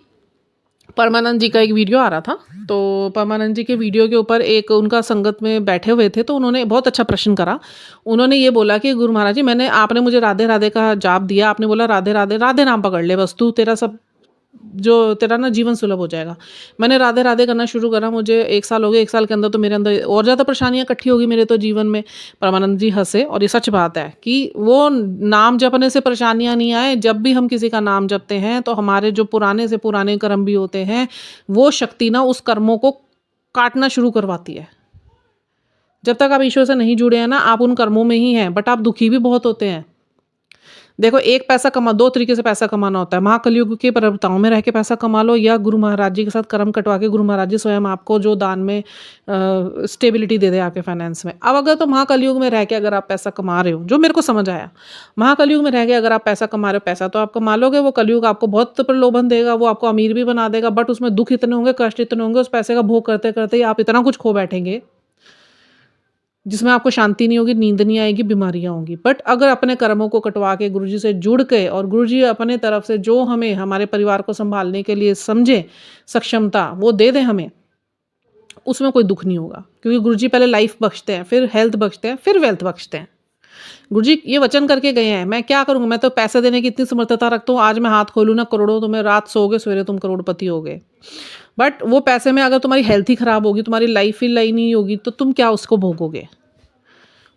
परमानंद जी का एक वीडियो आ रहा था, तो परमानंद जी के वीडियो के ऊपर एक उनका संगत में बैठे हुए थे, तो उन्होंने बहुत अच्छा प्रश्न करा। उन्होंने ये बोला कि गुरु महाराज जी, आपने मुझे राधे राधे का जाप दिया, आपने बोला राधे राधे, राधे नाम पकड़ ले बस तू, तेरा सब जो तेरा ना जीवन सुलभ हो जाएगा। मैंने राधे राधे करना शुरू करा, मुझे 1 साल हो गए, 1 साल के अंदर तो मेरे अंदर और ज़्यादा परेशानियां इकट्ठी होगी मेरे तो जीवन में। परमानंद जी हंसे, और ये सच बात है कि वो नाम जपने से परेशानियां नहीं आए, जब भी हम किसी का नाम जपते हैं तो हमारे जो पुराने से पुराने कर्म भी होते हैं, वो शक्ति ना उस कर्मों को काटना शुरू करवाती है। जब तक आप ईश्वर से नहीं जुड़े हैं ना, आप उन कर्मों में ही हैं, बट आप दुखी भी बहुत होते हैं। देखो, एक पैसा कमा, 2 तरीके से पैसा कमाना होता है। महाकलयुग के प्रवृत्ताओं में रह के पैसा कमा लो, या गुरु महाराज जी के साथ कर्म कटवा के गुरु महाराज जी स्वयं आपको जो दान में स्टेबिलिटी दे दे आपके फाइनेंस में। अब अगर तो महाकलयुग में रह के अगर आप पैसा कमा रहे हो, जो मेरे को समझ आया, महाकलयुग में रह के अगर आप पैसा कमा रहे हो, पैसा तो आप कमा लोगे, वो कलयुग आपको बहुत प्रलोभन देगा, वो आपको अमीर भी बना देगा, बट उसमें दुख इतने होंगे, कष्ट इतने होंगे, उस पैसे का भोग करते करते ही आप इतना कुछ खो बैठेंगे जिसमें आपको शांति नहीं होगी, नींद नहीं आएगी, बीमारियां होंगी। बट अगर अपने कर्मों को कटवा के गुरुजी से जुड़ के, और गुरुजी अपने तरफ से जो हमें हमारे परिवार को संभालने के लिए समझे सक्षमता वो दे दें हमें, उसमें कोई दुख नहीं होगा। क्योंकि गुरुजी पहले लाइफ बख्शते हैं, फिर हेल्थ बख्शते हैं, फिर वेल्थ बख्शते हैं। गुरुजी ये वचन करके गए हैं, मैं क्या करूँगा, मैं तो पैसे देने की इतनी समर्थता रखता हूँ, आज मैं हाथ खोलूँ ना करोड़ों, तुम्हें रात सोओगे सवेरे तुम करोड़पति हो गए। बट वो पैसे में अगर तुम्हारी हेल्थ ही खराब होगी, तुम्हारी लाइफ ही लाई नहीं होगी, तो तुम क्या उसको भोगोगे?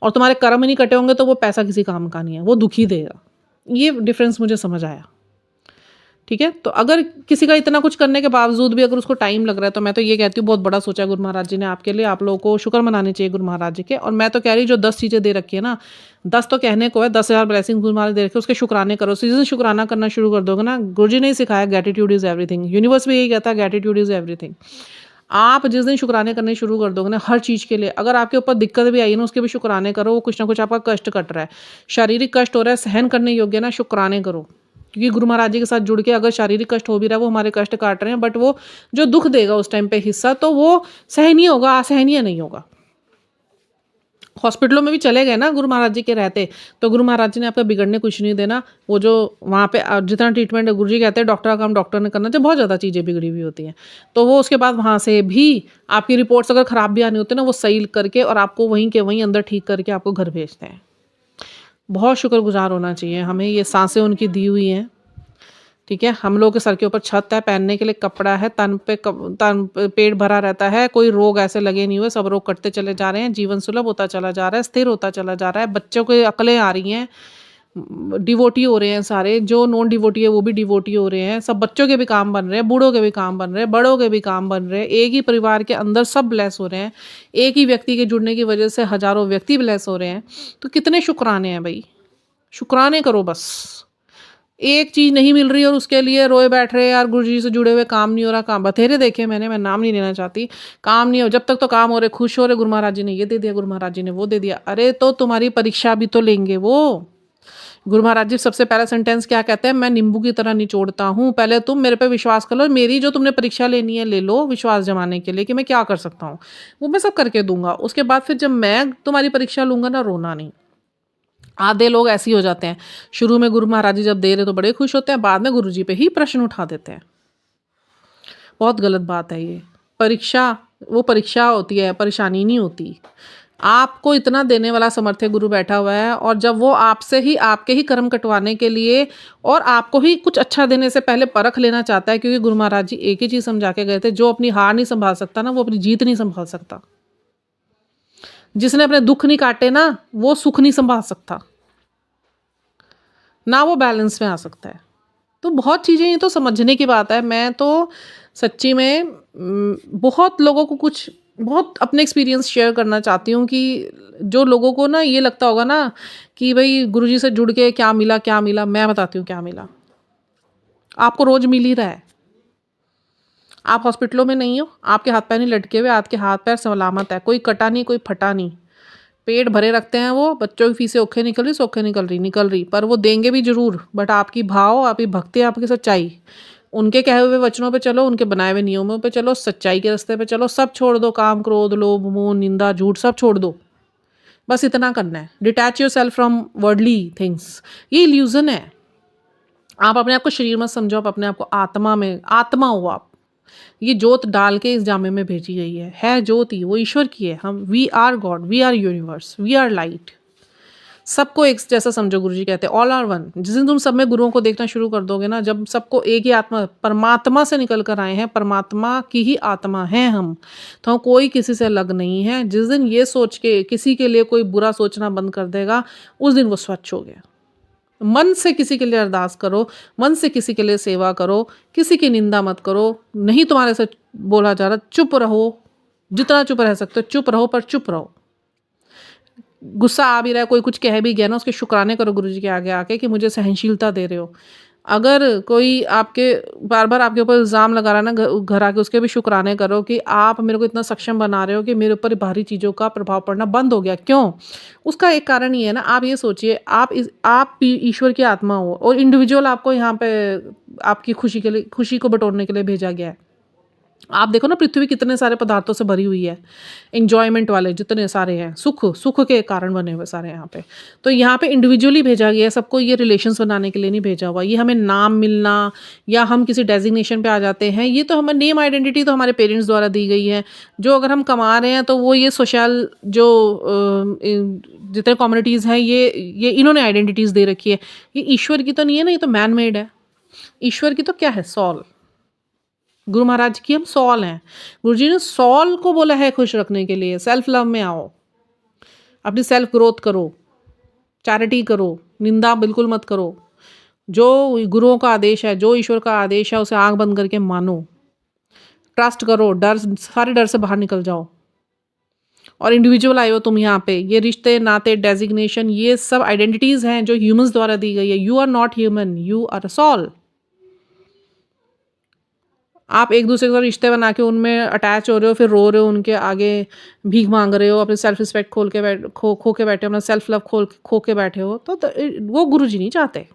और तुम्हारे कर्म नहीं कटे होंगे तो वो पैसा किसी काम का नहीं है, वो दुखी देगा। ये डिफरेंस मुझे समझ आया। ठीक। ठीक है। तो अगर किसी का इतना कुछ करने के बावजूद भी अगर उसको टाइम लग रहा है, तो मैं तो ये कहती हूँ बहुत बड़ा सोचा गुरु महाराज जी ने आपके लिए, आप लोगों को शुक्र मनाने चाहिए गुरु महाराज जी के। और मैं तो कह रही जो 10 चीज़ें दे रखी है ना, 10 तो कहने को है, 10,000 ब्लेसिंग गुरु महाराज दे रखे, उसके शुक्राने करो। जिस दिन शुक्राना करना शुरू कर दोगे ना, गुरु जी ने ही सिखाया ग्रेटिट्यूड इज एवरीथिंग, यूनिवर्स भी यही कहता है ग्रेटिट्यूड इज एवरीथिंग। आप जिस दिन शुक्राने करने शुरू कर दोगे ना हर चीज़ के लिए, अगर आपके ऊपर दिक्कत भी आई है ना, उसके भी शुक्राने करो। वो कुछ ना कुछ आपका कष्ट कट रहा है, शारीरिक कष्ट हो रहा है, सहन करने योग्य ना, शुक्राने करो। क्योंकि गुरु महाराज जी के साथ जुड़ के अगर शारीरिक कष्ट हो भी रहा है, वो हमारे कष्ट काट रहे हैं, बट वो जो दुख देगा उस टाइम पे हिस्सा, तो वो सहनीय होगा, असहनीय नहीं होगा। हॉस्पिटलों में भी चले गए ना गुरु महाराज जी के रहते, तो गुरु महाराज जी ने आपका बिगड़ने कुछ नहीं देना। वो जो वहाँ पे जितना ट्रीटमेंट गुरु जी कहते हैं डॉक्टर का काम डॉक्टर ने करना चाहिए, बहुत ज़्यादा चीज़ें बिगड़ी हुई होती हैं, तो वो उसके बाद वहाँ से भी आपकी रिपोर्ट्स अगर ख़राब भी आनी होती है ना, वो सही करके और आपको वहीं के वहीं अंदर ठीक करके आपको घर भेजते हैं। बहुत शुक्रगुजार होना चाहिए हमें, ये सांसें उनकी दी हुई हैं, ठीक है। हम लोग के सर के ऊपर छत है, पहनने के लिए कपड़ा है, पेट भरा रहता है, कोई रोग ऐसे लगे नहीं हुए, सब रोग कटते चले जा रहे हैं, जीवन सुलभ होता चला जा रहा है, स्थिर होता चला जा रहा है, बच्चों को अकलें आ रही हैं, डिवोटी हो रहे हैं सारे, जो नॉन डिवोटी है वो भी डिवोटी हो रहे हैं, सब बच्चों के भी काम बन रहे हैं, बूढ़ों के भी काम बन रहे हैं, बड़ों के भी काम बन रहे हैं, एक ही परिवार के अंदर सब ब्लेस हो रहे हैं, एक ही व्यक्ति के जुड़ने की वजह से हजारों व्यक्ति ब्लेस हो रहे हैं। तो कितने शुक्राने हैं भाई, शुक्राने करो बस। एक चीज़ नहीं मिल रही और उसके लिए रोए बैठ रहे यार, गुरु जी से जुड़े हुए काम नहीं हो रहा, काम बथेरे देखे मैंने, मैं नाम नहीं लेना चाहती, काम नहीं हो, जब तक तो काम हो रहे खुश हो रहे, गुरु महाराज जी ने ये दे दिया, गुरु महाराज जी ने वो दे दिया। अरे तो तुम्हारी परीक्षा भी तो लेंगे वो। गुरु महाराज जी सबसे पहला सेंटेंस क्या कहते हैं, मैं नींबू की तरह निचोड़ता हूँ, पहले तुम मेरे पे विश्वास कर लो, मेरी जो तुमने परीक्षा लेनी है ले लो, विश्वास जमाने के लिए कि मैं क्या कर सकता हूँ, वो मैं सब करके दूंगा। उसके बाद फिर जब मैं तुम्हारी परीक्षा लूंगा ना, रोना नहीं। आधे लोग ऐसे ही हो जाते हैं, शुरू में गुरु महाराज जी जब दे रहे तो बड़े खुश होते हैं, बाद में गुरु जी पे ही प्रश्न उठा देते हैं। बहुत गलत बात है ये। परीक्षा वो परीक्षा होती है, परेशानी नहीं होती। आपको इतना देने वाला समर्थ गुरु बैठा हुआ है, और जब वो आपसे ही आपके ही कर्म कटवाने के लिए और आपको ही कुछ अच्छा देने से पहले परख लेना चाहता है, क्योंकि गुरु महाराज जी एक ही चीज़ समझा के गए थे, जो अपनी हार नहीं संभाल सकता ना, वो अपनी जीत नहीं संभाल सकता। जिसने अपने दुख नहीं काटे ना, वो सुख नहीं संभाल सकता ना, वो बैलेंस में आ सकता है। तो बहुत चीज़ें ये तो समझने की बात है। मैं तो सच्ची में बहुत लोगों को कुछ बहुत अपने एक्सपीरियंस शेयर करना चाहती हूँ, कि जो लोगों को ना ये लगता होगा ना कि भाई गुरुजी से जुड़ के क्या मिला क्या मिला, मैं बताती हूँ क्या मिला। आपको रोज मिल ही रहा है, आप हॉस्पिटलों में नहीं हो, आपके हाथ पैर नहीं लटके हुए, आपके हाथ पैर सलामत है, कोई कटा नहीं, कोई फटा नहीं, पेट भरे रखते हैं वो, बच्चों की फीसें औखे निकल रही, सौखे निकल रही, पर वो देंगे भी जरूर, बट आपकी भाव, आपकी भक्ति, आपकी सच्चाई, उनके कहे हुए वचनों पे चलो, उनके बनाए हुए नियमों पे चलो, सच्चाई के रास्ते पे चलो, सब छोड़ दो, काम क्रोध लोभ मोह निंदा झूठ सब छोड़ दो, बस इतना करना है। Detach your self from worldly things. ये इल्यूजन है, आप अपने आप को शरीर मत समझो, आप अपने आप को आत्मा में, आत्मा हो आप। ये जोत डाल के इस जामे में भेजी गई है ज्योत ही, वो ईश्वर की है। हम we are God, we are universe, we are light. सबको एक जैसा समझो, गुरुजी कहते हैं ऑल आर वन। जिस दिन तुम सब में गुरुओं को देखना शुरू कर दोगे ना, जब सबको एक ही आत्मा, परमात्मा से निकल कर आए हैं, परमात्मा की ही आत्मा है हम, तो हम कोई किसी से अलग नहीं है। जिस दिन ये सोच के किसी के लिए कोई बुरा सोचना बंद कर देगा, उस दिन वो स्वच्छ हो गया। मन से किसी के लिए अरदास करो, मन से किसी के लिए सेवा करो, किसी की निंदा मत करो। नहीं तुम्हारे से बोला जा रहा, चुप रहो, जितना चुप रह सकते हो चुप रहो, पर चुप रहो। गुस्सा आ भी रहा है, कोई कुछ कह भी गया ना, उसके शुक्राने करो गुरुजी के आगे आके कि मुझे सहनशीलता दे रहे हो। अगर कोई आपके बार बार आपके ऊपर इल्ज़ाम लगा रहा है ना, घर आके उसके भी शुक्राने करो कि आप मेरे को इतना सक्षम बना रहे हो कि मेरे ऊपर भारी चीज़ों का प्रभाव पड़ना बंद हो गया। क्यों? उसका एक कारण ये है ना, आप ये सोचिए, आप ईश्वर की आत्मा हो, और इंडिविजुअल आपको यहाँ पे आपकी खुशी के लिए, खुशी को बटोरने के लिए भेजा गया है। आप देखो ना, पृथ्वी कितने सारे पदार्थों से भरी हुई है, एंजॉयमेंट वाले जितने सारे हैं, सुख के कारण बने हुए सारे यहाँ पे। तो यहाँ पे इंडिविजुअली भेजा गया है सबको, ये रिलेशंस बनाने के लिए नहीं भेजा हुआ। ये हमें नाम मिलना या हम किसी डेजिग्नेशन पे आ जाते हैं, ये तो हमें नेम आइडेंटिटी तो हमारे पेरेंट्स द्वारा दी गई है। जो अगर हम कमा रहे हैं तो वो ये सोशल जो जितने कम्युनिटीज़ हैं, ये इन्होंने आइडेंटिटीज़ दे रखी है। ये ईश्वर की तो नहीं है ना, ये तो मैन मेड है। ईश्वर की तो क्या है, सॉल। गुरु महाराज की हम सॉल हैं। गुरु जी ने सॉल को बोला है खुश रखने के लिए। सेल्फ लव में आओ, अपनी सेल्फ ग्रोथ करो, चैरिटी करो, निंदा बिल्कुल मत करो, जो गुरुओं का आदेश है, जो ईश्वर का आदेश है, उसे आँख बंद करके मानो, ट्रस्ट करो, डर सारे डर से बाहर निकल जाओ। और इंडिविजुअल आए हो तुम यहाँ पे, ये रिश्ते, नाते, डेज़िग्नेशन, ये सब आइडेंटिटीज़ हैं जो ह्यूमन्स द्वारा दी गई है। You are not human, you are a soul. आप एक-दूसरे के साथ रिश्ते बना के उनमें अटैच हो रहे हो, फिर रो रहे हो उनके आगे, भीख माँग रहे हो, अपनी सेल्फ रिस्पेक्ट खो के बैठे हो, अपना सेल्फ लव खो के बैठे हो, तो वो गुरुजी नहीं चाहते।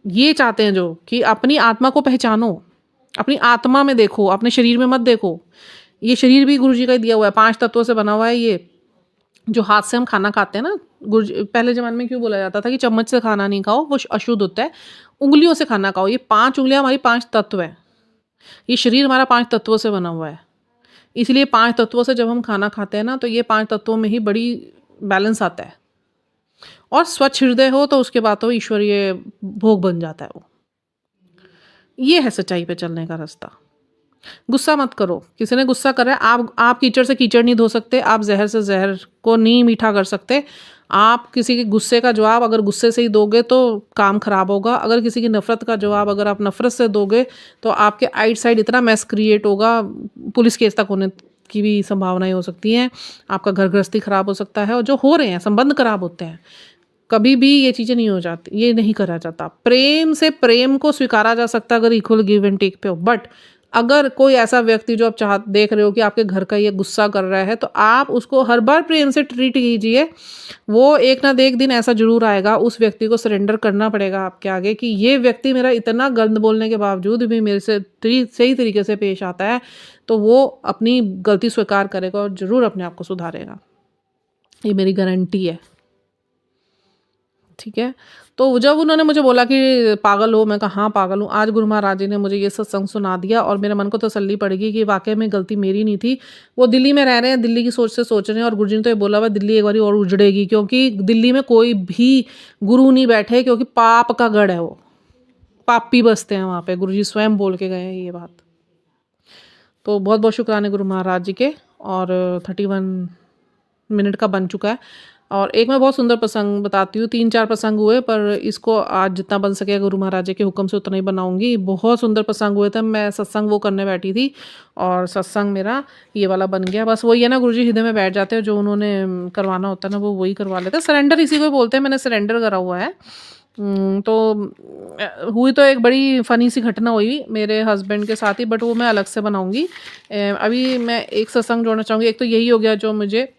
ये चाहते हैं जो कि अपनी आत्मा को पहचानो, अपनी आत्मा में देखो, अपने शरीर में मत देखो। ये शरीर भी गुरुजी का ही दिया हुआ है, 5 तत्वों से बना हुआ है ये। जो हाथ से हम खाना खाते हैं ना, गुरुजी पहले ज़माने में क्यों बोला जाता था कि चम्मच से खाना नहीं खाओ, वो अशुद्ध होता है, उँगलियों से खाना खाओ। ये 5 उँगलियाँ हमारी 5 तत्व हैं। ये शरीर हमारा 5 तत्वों से बना हुआ है। इसलिए 5 तत्वों से जब हम खाना खाते हैं ना, तो ये 5 तत्वों में ही बड़ी बैलेंस आता है। और स्वच्छ हृदय हो तो उसके बाद तो ईश्वरीय भोग बन जाता है वो। ये है सच्चाई पे चलने का रास्ता। गुस्सा मत करो, किसी ने गुस्सा करा है, आप कीचड़ से कीचड़ नहीं धो सकते, आप ज़हर से ज़हर को नहीं मीठा कर सकते। आप किसी के गुस्से का जवाब अगर गुस्से से ही दोगे तो काम ख़राब होगा। अगर किसी की नफ़रत का जवाब अगर आप नफ़रत से दोगे तो आपके आइट साइड इतना मेस क्रिएट होगा, पुलिस केस तक होने की भी संभावनाएँ हो सकती हैं। आपका घर गृहस्थी ख़राब हो सकता है, और जो हो रहे हैं, संबंध ख़राब होते हैं। कभी भी ये चीज़ें नहीं हो जाती, ये नहीं करा जाता। प्रेम से प्रेम को स्वीकारा जा सकता है अगर इक्वल गिव एंड टेक पे हो। बट अगर कोई ऐसा व्यक्ति जो आप देख रहे हो कि आपके घर का ये गुस्सा कर रहा है, तो आप उसको हर बार प्रेम से ट्रीट कीजिए। वो एक ना एक दिन ऐसा ज़रूर आएगा, उस व्यक्ति को सरेंडर करना पड़ेगा आपके आगे कि ये व्यक्ति मेरा इतना गंद बोलने के बावजूद भी मेरे से सही तरीके से पेश आता है, तो वो अपनी गलती स्वीकार करेगा और ज़रूर अपने आप को सुधारेगा। ये मेरी गारंटी है। ठीक है? तो जब उन्होंने मुझे बोला कि पागल हो, मैं कहा हाँ पागल हूँ। आज गुरु महाराज जी ने मुझे ये सत्संग सुना दिया और मेरे मन को तसल्ली पड़ गई कि वाक़ई में गलती मेरी नहीं थी। वो दिल्ली में रह रहे हैं, दिल्ली की सोच से सोच रहे हैं, और गुरुजी ने तो ये बोला हुआ है दिल्ली एक बारी और उजड़ेगी, क्योंकि दिल्ली में कोई भी गुरु नहीं बैठे, क्योंकि पाप का गढ़ है वो। पापी बसते हैं वहाँ पे, गुरुजी स्वयं बोल के गए हैं ये बात। तो बहुत-बहुत शुक्राने गुरु महाराज जी के। और 31 मिनट का बन चुका है। और एक मैं बहुत सुंदर प्रसंग बताती हूँ, 3-4 प्रसंग हुए, पर इसको आज जितना बन सके गुरु महाराज जी के हुक्म से उतना ही बनाऊँगी। बहुत सुंदर प्रसंग हुए थे, मैं सत्संग वो करने बैठी थी और सत्संग मेरा ये वाला बन गया। बस वही है ना, गुरुजी हृदय में बैठ जाते हैं, जो उन्होंने करवाना होता है ना वो वही करवा लेते हैं। सरेंडर इसी को ही बोलते हैं, मैंने सरेंडर करा हुआ है। तो हुई तो एक बड़ी फ़नी सी घटना हुई मेरे हस्बैंड के साथ ही, बट वो मैं अलग से बनाऊँगी। अभी मैं एक सत्संग जोड़ना चाहूँगी। एक तो यही हो गया जो मुझे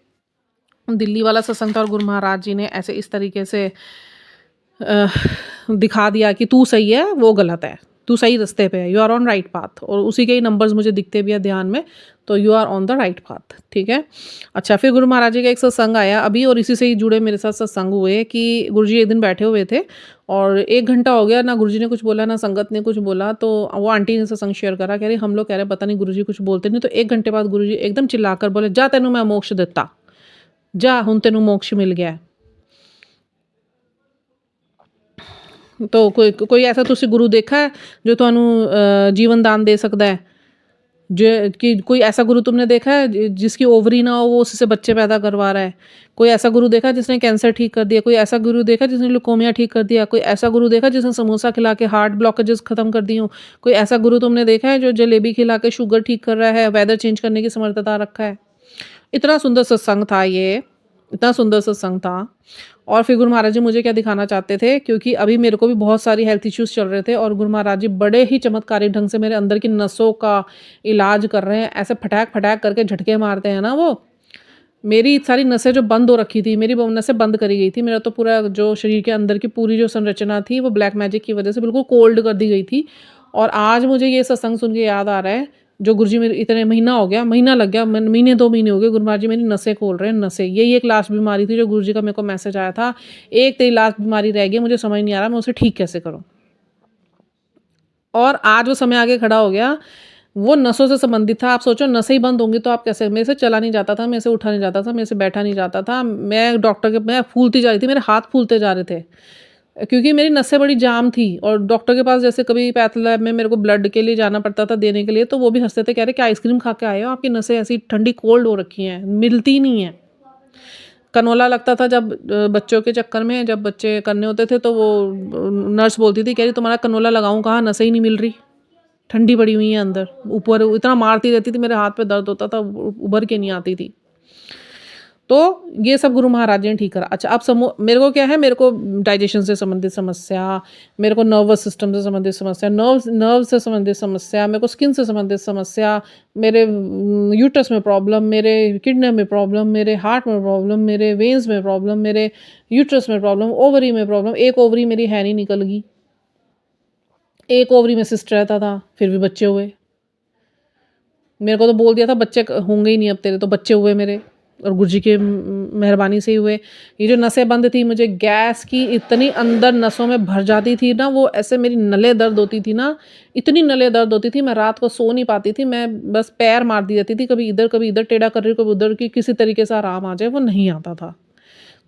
दिल्ली वाला सत्संग था, और गुरु महाराज जी ने ऐसे इस तरीके से अ, दिखा दिया कि तू सही है, वो गलत है, तू सही रास्ते पे है, you are on right path. और उसी के ही नंबर्स मुझे दिखते भी है ध्यान में, तो you are on the right path. ठीक है। अच्छा, फिर गुरु महाराज जी का एक सत्संग आया अभी, और इसी से ही जुड़े मेरे साथ सत्संग हुए कि गुरु जी एक दिन बैठे हुए थे और 1 घंटा हो गया, ना गुरु जी ने कुछ बोला, ना संगत ने कुछ बोला। तो वो आंटी ने सत्संग शेयर करा, कह रही हम लोग कह रहे पता नहीं गुरु जी कुछ बोलते नहीं। तो 1 घंटे बाद गुरु जी एकदम चिल्लाकर बोले, जा तेनू मैं मोक्ष दिता, जा हुण तेनू मोक्ष मिल गया है। तो कोई ऐसा तुसी गुरु देखा है जो तुहानू जीवन दान दे सकता है? जो कि कोई ऐसा गुरु तुमने देखा है जिसकी ओवरी ना हो, वो उससे बच्चे पैदा करवा रहा है? कोई ऐसा गुरु देखा है जिसने कैंसर ठीक कर दिया? कोई ऐसा गुरु देखा है जिसने ल्यूकोमिया ठीक कर दिया? कोई ऐसा गुरु देखा है जिसने समोसा खिला के हार्ट ब्लॉकेजेस खत्म कर दी हों? कोई ऐसा गुरु तुमने देखा है जो जलेबी खिला के शुगर ठीक कर रहा है, वेदर चेंज करने की समर्थता रखा है? इतना सुंदर सत्संग था ये, इतना सुंदर सत्संग था। और फिर गुरु महाराज जी मुझे क्या दिखाना चाहते थे, क्योंकि अभी मेरे को भी बहुत सारी हेल्थ इश्यूज़ चल रहे थे, और गुरु महाराज जी बड़े ही चमत्कारी ढंग से मेरे अंदर की नसों का इलाज कर रहे हैं। ऐसे फटाक-फटाक करके झटके मारते हैं ना वो। मेरी सारी नसें जो बंद हो रखी थी, मेरी वो नसें बंद करी गई थी। मेरा तो पूरा जो शरीर के अंदर की पूरी जो संरचना थी, वो ब्लैक मैजिक की वजह से बिल्कुल कोल्ड कर दी गई थी। और आज मुझे ये सत्संग सुन के याद आ रहा है, जो गुरुजी मेरे इतने महीना हो गया, महीना लग गया, महीने 2 महीने हो गए, गुरु महाराज जी मेरी नसें खोल रहे हैं, नसें। यही एक लास्ट बीमारी थी जो गुरुजी का मेरे को मैसेज आया था, एक तेरी लास्ट बीमारी रह गई, मुझे समझ नहीं आ रहा मैं उसे ठीक कैसे करूँ। और आज वो समय आगे खड़ा हो गया, वो नसों से संबंधित था। आप सोचो नसें ही बंद होंगी तो आप कैसे, मेरे से चला नहीं जाता था, मेरे से उठा नहीं जाता था, मेरे से बैठा नहीं जाता था। मैं फूलती जा रही थी, मेरे हाथ फूलते जा रहे थे। क्योंकि मेरी नसें बड़ी जाम थी, और डॉक्टर के पास जैसे कभी पैथ लैब में मेरे को ब्लड के लिए जाना पड़ता था देने के लिए, तो वो भी हँसते थे, कह रहे कि आइसक्रीम खा के आए हो, आपकी नसें ऐसी ठंडी कोल्ड हो रखी हैं, मिलती नहीं हैं। कनोला लगता था जब बच्चों के चक्कर में, जब बच्चे करने होते थे तो वो नर्स बोलती थी, कह रही तुम्हारा कनोला लगाऊं कहाँ, नसें ही नहीं मिल रही, ठंडी पड़ी हुई है अंदर, ऊपर इतना मारती रहती थी, मेरे हाथ पे दर्द होता था, उभर के नहीं आती थी। तो ये सब गुरु महाराज जी ने ठीक करा। अच्छा, अब मेरे को क्या है, मेरे को डाइजेशन से संबंधित समस्या, मेरे को नर्वस सिस्टम से संबंधित समस्या, नर्व से संबंधित समस्या, मेरे को स्किन से संबंधित समस्या, मेरे यूट्रस में प्रॉब्लम, मेरे किडनी में प्रॉब्लम, मेरे हार्ट में प्रॉब्लम, मेरे वेन्स में प्रॉब्लम, मेरे यूट्रस में प्रॉब्लम, ओवरी में प्रॉब्लम। एक ओवरी मेरी है नहीं, निकल गई। एक ओवरी में सिस्ट रहता था, फिर भी बच्चे हुए। मेरे को तो बोल दिया था बच्चे होंगे ही नहीं अब तेरे, तो बच्चे हुए मेरे, और गुरुजी की मेहरबानी से ही हुए। ये जो नसें बंद थी, मुझे गैस की इतनी अंदर नसों में भर जाती थी ना, वो ऐसे मेरी नलें दर्द होती थी ना, इतनी नलें दर्द होती थी, मैं रात को सो नहीं पाती थी, मैं बस पैर मारती रहती थी, कभी इधर टेढ़ा कर रही हूँ, कभी उधर की, किसी तरीके से आराम आ जाए, वो नहीं आता था।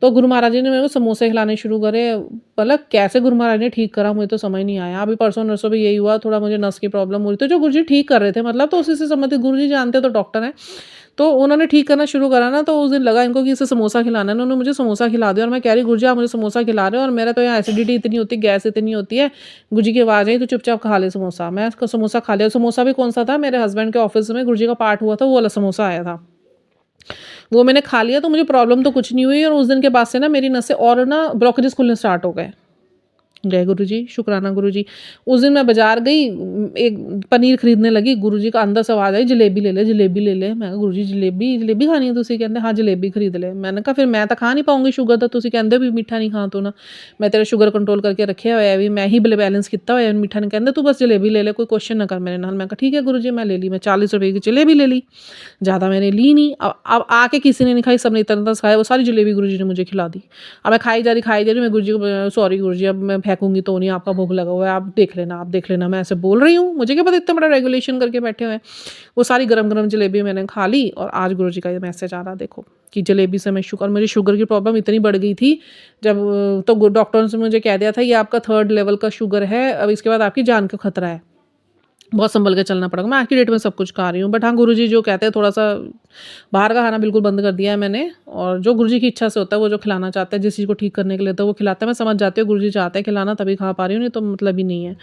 तो गुरु महाराज जी ने मेरे को समोसे खिलाने शुरू करे। मतलब कैसे गुरु महाराज ने ठीक करा मुझे तो समझ नहीं आया। अभी परसों नरसों भी यही हुआ, थोड़ा मुझे नस की प्रॉब्लम हो रही, तो जो गुरुजी ठीक कर रहे थे, मतलब तो उसी से संबंधित, गुरुजी जानते तो डॉक्टर हैं, तो उन्होंने ठीक करना शुरू करा ना, तो उस दिन लगा इनको कि इसे समोसा खिलाना है, उन्होंने मुझे समोसा खिला दिया। और मैं कह रही गुरुजी आप मुझे समोसा खिला रहे हो, और मेरा तो यहाँ एसिडिटी इतनी होती है, गैस इतनी होती है। गुरुजी की आवाज़ आई तो चुपचाप खा ले समोसा। मैं उसका समोसा खा लिया। समोसा भी कौन सा था, मेरे हस्बैंड के ऑफिस में गुरुजी का पाठ हुआ था, वो वाला समोसा आया था, वो मैंने खा लिया। तो मुझे प्रॉब्लम तो कुछ नहीं हुई, और उस दिन के बाद से ना मेरी नसें और ना ब्लॉकेजेस खुलने स्टार्ट हो गए। जय गुरुजी, शुक्राना गुरुजी। उस दिन मैं बाजार गई, एक पनीर खरीदने लगी, गुरुजी का अंदर से आवाज़ आई जलेबी ले ले, जलेबी ले ले। मैं कहा गुरुजी जलेबी जलेबी खानी है, तुसी कहते हाँ जलेबी खरीद ले। मैंने कहा फिर मैं तो खा नहीं पाऊंगी शुगर तो, तुसी कहते भी मीठा नहीं खा तू ना, मैं तेरा शुगर कंट्रोल करके रखे हुआ है, भी मैं ही बैलेंस किया हुआ है, मीठा नहीं कहते, तू बस जलेबी ले ले, कोई क्वेश्चन ना कर मेरे नाल। मैं कहा ठीक है गुरुजी, मैं ले ली। मैं 40 रुपए की जलेबी ले ली, ज़्यादा मैंने ली नहीं। अब आके किसी ने नहीं खाई, सबने इतना तरस खाया, वो सारी जलेबी गुरुजी ने मुझे खिला दी। अब मैं खाई जा रही, मैं गुरुजी को सॉरी गुरुजी अब मैं फेंकूंगी तो नहीं, आपका भोग लगा हुआ है, आप देख लेना, मैं ऐसे बोल रही हूँ, मुझे क्या पता इतना बड़ा रेगुलेशन करके बैठे हुए हैं। वो सारी गरम गरम जलेबी मैंने खा ली, और आज गुरुजी का ये मैसेज आ रहा देखो कि जलेबी से मैं मेरी शुगर की प्रॉब्लम इतनी बढ़ गई थी जब, तो डॉक्टर ने मुझे कह दिया था ये आपका 3rd लेवल का शुगर है, अब इसके बाद आपकी जान का खतरा है, बहुत संभल के चलना पड़ेगा। मैं आज की डेट में सब कुछ खा रही हूँ, बट हाँ गुरुजी जो कहते हैं, थोड़ा सा बाहर का खाना बिल्कुल बंद कर दिया है मैंने, और जो गुरुजी की इच्छा से होता है, वो जो खिलाना चाहते हैं, जिस चीज़ को ठीक करने के लिए तो वो खिलाते हैं। मैं समझ जाती हूँ गुरुजी चाहते हैं खिलाना, तभी खा पा रही हूँ, नहीं तो मतलब ही नहीं है।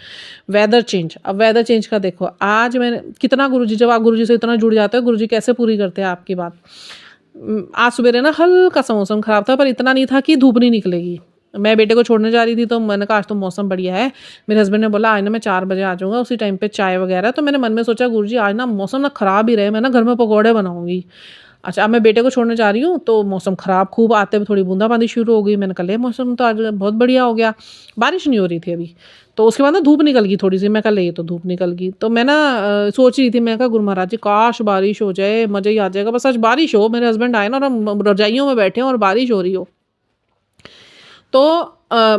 वेदर चेंज, अब वेदर चेंज का देखो, आज मैंने कितना गुरुजी, जब आप गुरुजी से इतना जुड़ जाते हो, गुरुजी कैसे पूरी करते हैं आपकी बात। आज सवेरे ना हल्का सा मौसम ख़राब था, पर इतना नहीं था कि धूप नहीं निकलेगी। मैं बेटे को छोड़ने जा रही थी, तो मैंने कहा आज तो मौसम बढ़िया है। मेरे हस्बैंड ने बोला आज ना मैं 4 बजे आ जाऊँगा, उसी टाइम पे चाय वगैरह। तो मैंने मन में सोचा गुरुजी आज ना मौसम ना ख़राब ही रहे, मैं ना घर में पकौड़े बनाऊँगी। अच्छा, अब मैं बेटे को छोड़ने जा रही हूँ, तो मौसम ख़राब, खूब आते हुए थोड़ी बूंदाबांदी शुरू हो गई। मैंने कहा ले मौसम तो आज बहुत बढ़िया हो गया, बारिश नहीं हो रही थी अभी। तो उसके बाद ना धूप निकल गई थोड़ी सी, मैं कहा ले ये तो धूप निकल गई। तो मैं ना सोच रही थी, मैं कहा गुरु महाराज जी काश बारिश हो जाए, मज़ा ही आ जाएगा, बस आज बारिश हो, मेरे हस्बैंड आए ना और हम रजाइयों में बैठे हैं और बारिश हो रही हो। तो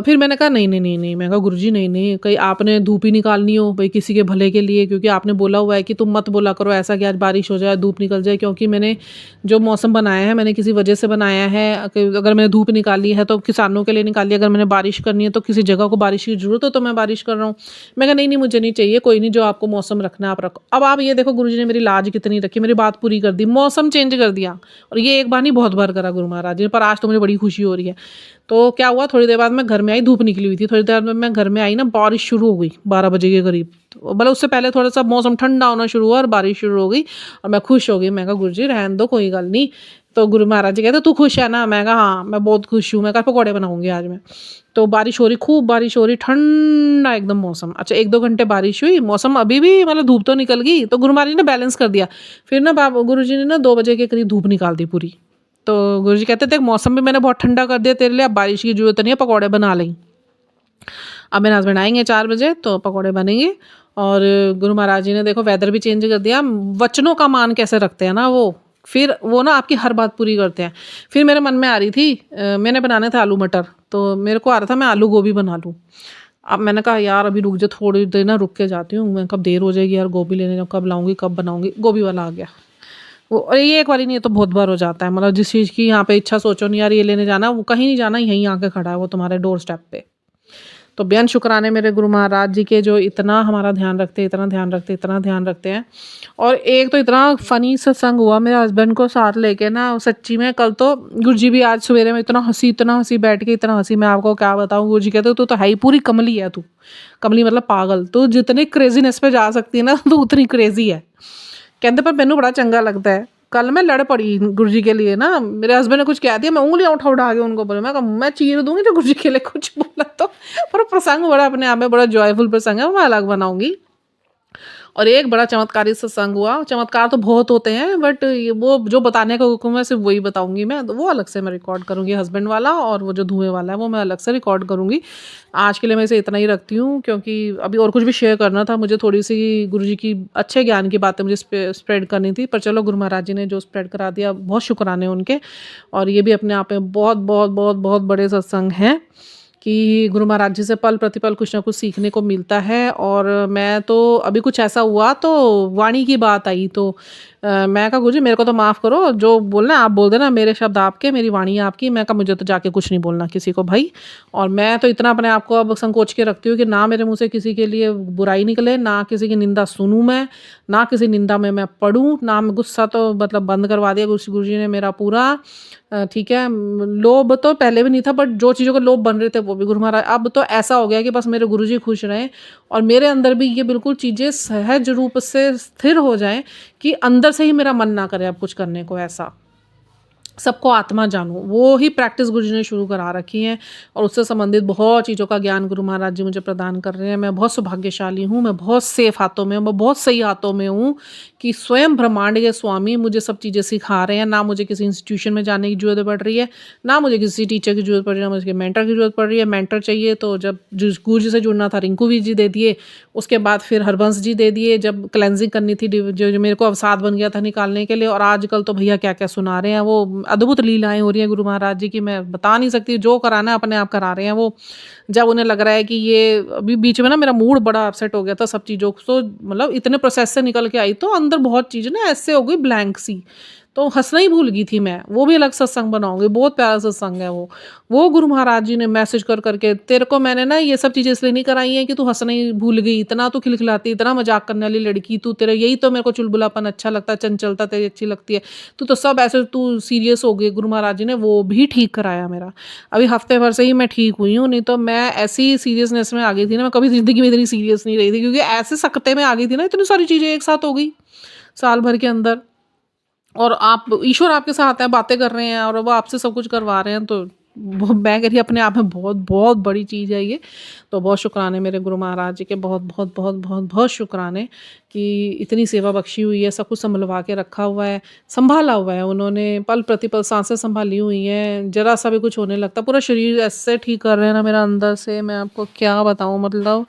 फिर मैंने कहा नहीं, मैं कहा गुरुजी नहीं, कहीं आपने धूप ही निकालनी हो भाई किसी के भले के लिए, क्योंकि आपने बोला हुआ है कि तुम मत बोला करो ऐसा कि आज बारिश हो जाए, धूप निकल जाए, क्योंकि मैंने जो मौसम बनाया है, मैंने किसी वजह से बनाया है कि अगर मैंने धूप निकाली है तो किसानों के लिए निकाली है, अगर मैंने बारिश करनी है तो किसी जगह को बारिश की ज़रूरत हो तो मैं बारिश कर रहा हूँ। मैं कहा नहीं, मुझे नहीं चाहिए, कोई नहीं, जो आपको मौसम रखना है आप रखो। अब आप ये देखो गुरुजी ने मेरी लाज कितनी रखी, मेरी बात पूरी कर दी, मौसम चेंज कर दिया। और ये एक बार नहीं, बहुत बार करा गुरु महाराज जी ने, पर आज तो मुझे बड़ी खुशी हो रही है। तो क्या हुआ, थोड़ी देर बाद मैं घर में आई, धूप निकली हुई थी, थोड़ी देर में मैं घर में आई ना, बारिश शुरू हो गई 12 बजे के करीब। तो मतलब उससे पहले थोड़ा सा मौसम ठंडा होना शुरू हुआ और बारिश शुरू हो गई, और मैं खुश हो गई। मैं कहा गुरुजी रहने दो, कोई गल नहीं। तो गुरु महाराज जी कहते तू खुश है ना, मैं कहा हाँ मैं बहुत खुश हूँ। मैं कहा पकौड़े बनाऊंगी आज मैं। तो बारिश हो रही, खूब बारिश हो रही, ठंडा एकदम मौसम। अच्छा 1-2 घंटे बारिश हुई, मौसम अभी भी मतलब धूप तो निकल गई, तो गुरु महाराज जी ने बैलेंस कर दिया। फिर ना गुरु जी ने ना 2 बजे के करीब धूप निकाल दी पूरी। तो गुरुजी कहते थे मौसम भी मैंने बहुत ठंडा कर दिया तेरे लिए, अब बारिश की जरूरत नहीं है, पकौड़े बना लें। अब मेरे हस्बैंड आएंगे 4 बजे तो पकौड़े बनेंगे। और गुरु महाराज जी ने देखो वेदर भी चेंज कर दिया। वचनों का मान कैसे रखते हैं ना वो, फिर वो ना आपकी हर बात पूरी करते हैं। फिर मेरे मन में आ रही थी, मैंने बनाने थे आलू मटर, तो मेरे को आ रहा था मैं आलू गोभी बना लूँ। अब मैंने कहा यार अभी रुक जा, थोड़ी देर ना रुक के जाती हूँ, मैं कब देर हो जाएगी यार, गोभी लेने कब लाऊंगी, कब बनाऊंगी। गोभी वाला आ गया वो, और ये एक बारी नहीं, ये तो बहुत बार हो जाता है। मतलब जिस चीज़ की यहाँ पे इच्छा सोचो नहीं यार ये लेने जाना, वो कहीं नहीं जाना, यहीं आके खड़ा है वो तुम्हारे डोर स्टेप पे। तो बेअंत शुक्राने मेरे गुरु महाराज जी के, जो इतना हमारा ध्यान रखते हैं, इतना ध्यान रखते हैं, इतना ध्यान रखते हैं। और एक तो इतना फ़नी सत्संग हुआ मेरे हस्बैंड को साथ लेके ना, सच्ची में कल तो गुरुजी भी आज सवेरे में इतना हँसी बैठ के, इतना हँसी, मैं आपको क्या बताऊँ। गुरुजी कहते तू तो है ही पूरी कमली है तू। कमली मतलब पागल। तू जितनी क्रेज़ीनेस पे जा सकती है ना तू उतनी क्रेज़ी है। कहते पर मैनू बड़ा चंगा लगता है। कल मैं लड़ पड़ी गुरुजी के लिए ना, मेरे हस्बैंड ने कुछ कह दिया, मैं उँगलियाँ उठा के उनको बोली, मैं कहा मैं चीर दूँगी जो गुरुजी के लिए कुछ बोला तो। पर प्रसंग बड़ा अपने आप में बड़ा जॉयफुल प्रसंग है, वो मैं अलग बनाऊँगी। और एक बड़ा चमत्कारी सत्संग हुआ। चमत्कार तो बहुत होते हैं, बट ये वो जो बताने का हुक्म है सिर्फ वही बताऊंगी मैं, तो वो अलग से मैं रिकॉर्ड करूंगी। हस्बैंड वाला और वो जो धुएं वाला है वो मैं अलग से रिकॉर्ड करूंगी। आज के लिए मैं इसे इतना ही रखती हूँ, क्योंकि अभी और कुछ भी शेयर करना था मुझे। थोड़ी सी गुरुजी की अच्छे ज्ञान की बातें मुझे स्प्रेड करनी थी, पर चलो गुरु महाराज जी ने जो स्प्रेड करा दिया, बहुत शुक्राने उनके। और ये भी अपने आप में बहुत बहुत बहुत बहुत बड़े सत्संग हैं कि गुरु महाराज जी से पल प्रतिपल कुछ ना कुछ सीखने को मिलता है। और मैं तो अभी कुछ ऐसा हुआ तो वाणी की बात आई तो मैं कहा गुरुजी मेरे को तो माफ़ करो, जो बोलना है आप बोल देना, मेरे शब्द आपके, मेरी वाणी आपकी। मैं कहा मुझे तो जाके कुछ नहीं बोलना किसी को भाई। और मैं तो इतना अपने आप को अब संकोच के रखती हूँ कि ना मेरे मुँह से किसी के लिए बुराई निकले, ना किसी की निंदा सुनूँ मैं, ना किसी निंदा में मैं पढ़ूँ, ना मैं गुस्सा तो मतलब बंद करवा दिया गुरुजी ने मेरा पूरा। ठीक है, लोभ तो पहले भी नहीं था, बट जो चीज़ों के लोभ बन रहे थे वो भी गुरु महाराज। अब तो ऐसा हो गया कि बस मेरे गुरुजी खुश रहें और मेरे अंदर भी ये बिल्कुल चीज़ें सहज रूप से स्थिर हो जाएं कि अंदर से ही मेरा मन ना करे अब कुछ करने को। ऐसा सबको आत्मा जानूँ, वो ही प्रैक्टिस गुरुजी ने शुरू करा रखी है। और उससे संबंधित बहुत चीज़ों का ज्ञान गुरु महाराज जी मुझे प्रदान कर रहे हैं। मैं बहुत सौभाग्यशाली हूँ, मैं बहुत सेफ हाथों में हूँ, मैं बहुत सही हाथों में हूँ कि स्वयं ब्रह्मांड के स्वामी मुझे सब चीज़ें सिखा रहे हैं। ना मुझे किसी इंस्टीट्यूशन में जाने की ज़रूरत पड़ रही है, ना मुझे किसी टीचर की ज़रूरत पड़ रही है, ना मुझे मेंटर की ज़रूरत पड़ रही है। मेंटर चाहिए तो जब जिस गुरुजी से जुड़ना था रिंकू वीर जी दे दिए, उसके बाद फिर हरबंस जी दे दिए जब क्लेंजिंग करनी थी, जो मेरे को अवसाद बन गया था निकालने के लिए। और आजकल तो भैया क्या क्या सुना रहे हैं, वो अद्भुत लीलाएं हो रही हैं गुरु महाराज जी की, मैं बता नहीं सकती। जो कराना है अपने आप करा रहे हैं वो। जब उन्हें लग रहा है कि ये अभी बीच में ना मेरा मूड बड़ा अपसेट हो गया था सब चीज़ों को, तो मतलब इतने प्रोसेस से निकल के आई तो अंदर बहुत चीज़ें ना ऐसे हो गई ब्लैंक सी, तो हंसना ही भूल गई थी मैं। वो भी अलग सत्संग बनाऊंगी, बहुत प्यारा सत्संग है वो गुरु महाराज जी ने मैसेज कर करके, तेरे को मैंने ना ये सब चीज़ें इसलिए नहीं कराई हैं कि तू हंसना ही भूल गई, इतना तू खिलखिलाती, इतना मजाक करने वाली लड़की तू, तेरा यही तो मेरे को चुलबुलापन अच्छा लगता है, चंचलता तेरी अच्छी लगती है, तू तो सब ऐसे तू सीरियस हो गई। गुरु महाराज जी ने वो भी ठीक कराया मेरा। अभी हफ्ते भर से ही मैं ठीक हुई हूँ, नहीं तो मैं ऐसी सीरियसनेस में आ गई थी ना, मैं कभी ज़िंदगी में इतनी सीरियस नहीं रही थी, क्योंकि ऐसे सकते में आ गई थी ना, इतनी सारी चीज़ें एक साथ हो गई साल भर के अंदर। और आप ईश्वर आपके साथ हैं, बातें कर रहे हैं और वो आपसे सब कुछ करवा रहे हैं, तो वो मैं कह रही अपने आप में बहुत बहुत बड़ी चीज़ है ये। तो बहुत शुक्राने मेरे गुरु महाराज जी के, बहुत बहुत बहुत बहुत बहुत शुक्राने कि इतनी सेवा बख्शी हुई है, सब कुछ संभलवा के रखा हुआ है, संभाला हुआ है उन्होंने, पल प्रतिपल सांसें संभाली हुई हैं। जरा सा भी कुछ होने लगता पूरा शरीर ऐसे ठीक कर रहे हैं ना मेरा अंदर से, मैं आपको क्या बताऊँ। मतलब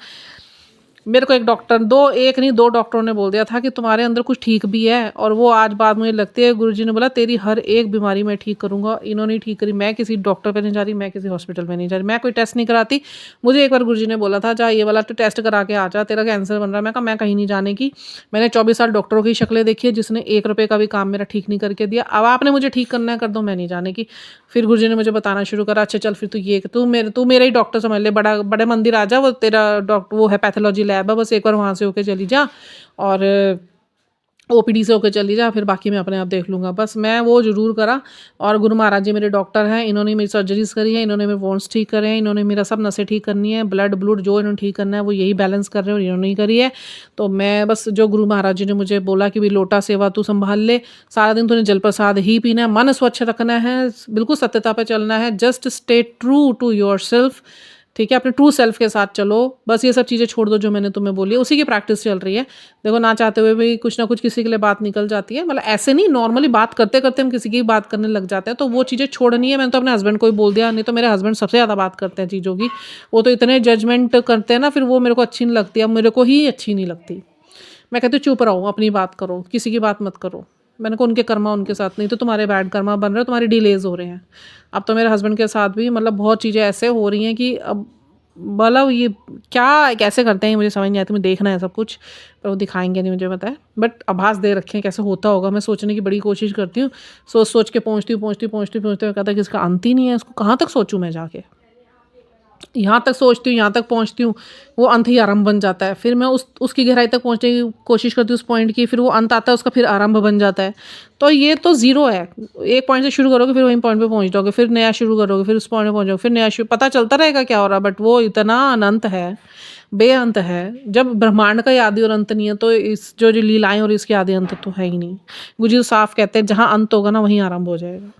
मेरे को एक डॉक्टर, एक नहीं दो डॉक्टरों ने बोल दिया था कि तुम्हारे अंदर कुछ ठीक भी है, और वो आज बात मुझे लगती है गुरुजी ने बोला तेरी हर एक बीमारी मैं ठीक करूंगा। इन्होंने ठीक करी। मैं किसी डॉक्टर पे नहीं जा रही, मैं किसी हॉस्पिटल में नहीं जा रही, मैं कोई टेस्ट नहीं कराती। मुझे एक बार गुरुजी ने बोला था जा ये वाला तो टेस्ट करा के आ जा, तेरा कैंसर बन रहा है। मैं कहा मैं कहीं नहीं जाने की। मैंने 24 साल डॉक्टरों की शक्लें देखी है, जिसने 1 रुपये का भी काम मेरा ठीक नहीं करके दिया। अब आपने मुझे ठीक करना है कर दो, मैं नहीं जाने की। फिर गुरुजी ने मुझे बताना शुरू करा, अच्छा चल फिर तू मेरा ही डॉक्टर समझ ले, बड़े मंदिर आ जा, वो तेरा डॉक्टर वो है पैथोलॉजी लैब है, बस एक बार वहाँ से होके चली जा और ओपीडी से होकर चली जा, फिर बाकी मैं अपने आप देख लूँगा। बस मैं वो ज़रूर करा। और गुरु महाराज जी मेरे डॉक्टर हैं, इन्होंने मेरी सर्जरीज़ करी है, इन्होंने मेरे वोन्स ठीक करे हैं, इन्होंने मेरा सब नसें ठीक करनी है, ब्लड जो इन्होंने ठीक करना है वो यही बैलेंस कर रहे हैं और इन्होंने ही करी है। तो मैं बस जो गुरु महाराज जी ने मुझे बोला कि भाई लोटा सेवा तू संभाल ले, सारा दिन तूने जल प्रसाद ही पीना है, मन स्वच्छ रखना है, बिल्कुल सत्यता पर चलना है, just stay true to yourself. ठीक है, अपने ट्रू सेल्फ के साथ चलो, बस ये सब चीज़ें छोड़ दो जो मैंने तुम्हें बोली है, उसी की प्रैक्टिस चल रही है। देखो ना चाहते हुए भी कुछ ना कुछ किसी के लिए बात निकल जाती है, मतलब ऐसे नहीं, नॉर्मली बात करते करते हम किसी की बात करने लग जाते हैं, तो वो चीज़ें छोड़नी है। मैंने तो अपने हस्बैंड को ही बोल दिया, नहीं तो मेरे हस्बैंड सबसे ज़्यादा बात करते हैं चीज़ों की, वो तो इतने जजमेंट करते हैं ना, फिर वो मेरे को अच्छी नहीं लगती, अब मेरे को ही अच्छी नहीं लगती। मैं कहती हूँ चुप रहो, अपनी बात करो, किसी की बात मत करो। मैंने कहा उनके कर्मा उनके साथ, नहीं तो तुम्हारे बैड कर्मा बन रहे हो, तुम्हारे डिलेज हो रहे हैं। अब तो मेरे हस्बैंड के साथ भी मतलब बहुत चीज़ें ऐसे हो रही हैं कि अब मतलब ये क्या कैसे करते हैं मुझे समझ नहीं आता। मुझे देखना है सब कुछ, पर वो दिखाएंगे नहीं मुझे पता है, बट आभास दे रखे हैं कैसे होता होगा। मैं सोचने की बड़ी कोशिश करती हूँ, सोच के पहुँचती हूँ कहता है कि इसका अंत ही नहीं है, इसको कहाँ तक सोचूं मैं जाके। यहाँ तक सोचती हूँ, यहाँ तक पहुँचती हूँ, वो अंत ही आरंभ बन जाता है। फिर मैं उसकी गहराई तक पहुँचने की कोशिश करती हूँ उस पॉइंट की, फिर वो अंत आता है, उसका फिर आरंभ बन जाता है। तो ये तो ज़ीरो है। एक पॉइंट से शुरू करोगे, फिर वहीं पॉइंट पे पहुँच जाओगे, फिर नया शुरू करोगे, फिर उस पॉइंट पे पहुँच जाओगे, फिर नया पता चलता रहेगा क्या हो रहा है, बट वो इतना अनंत है, बेअंत है। जब ब्रह्मांड का ही आदि और अंत नहीं है, तो इस जो लीलाएँ और इसके आदि अंत तो है ही नहीं। गुरु जी तो साफ कहते हैं, जहाँ अंत होगा ना, वहीं आरंभ हो जाएगा।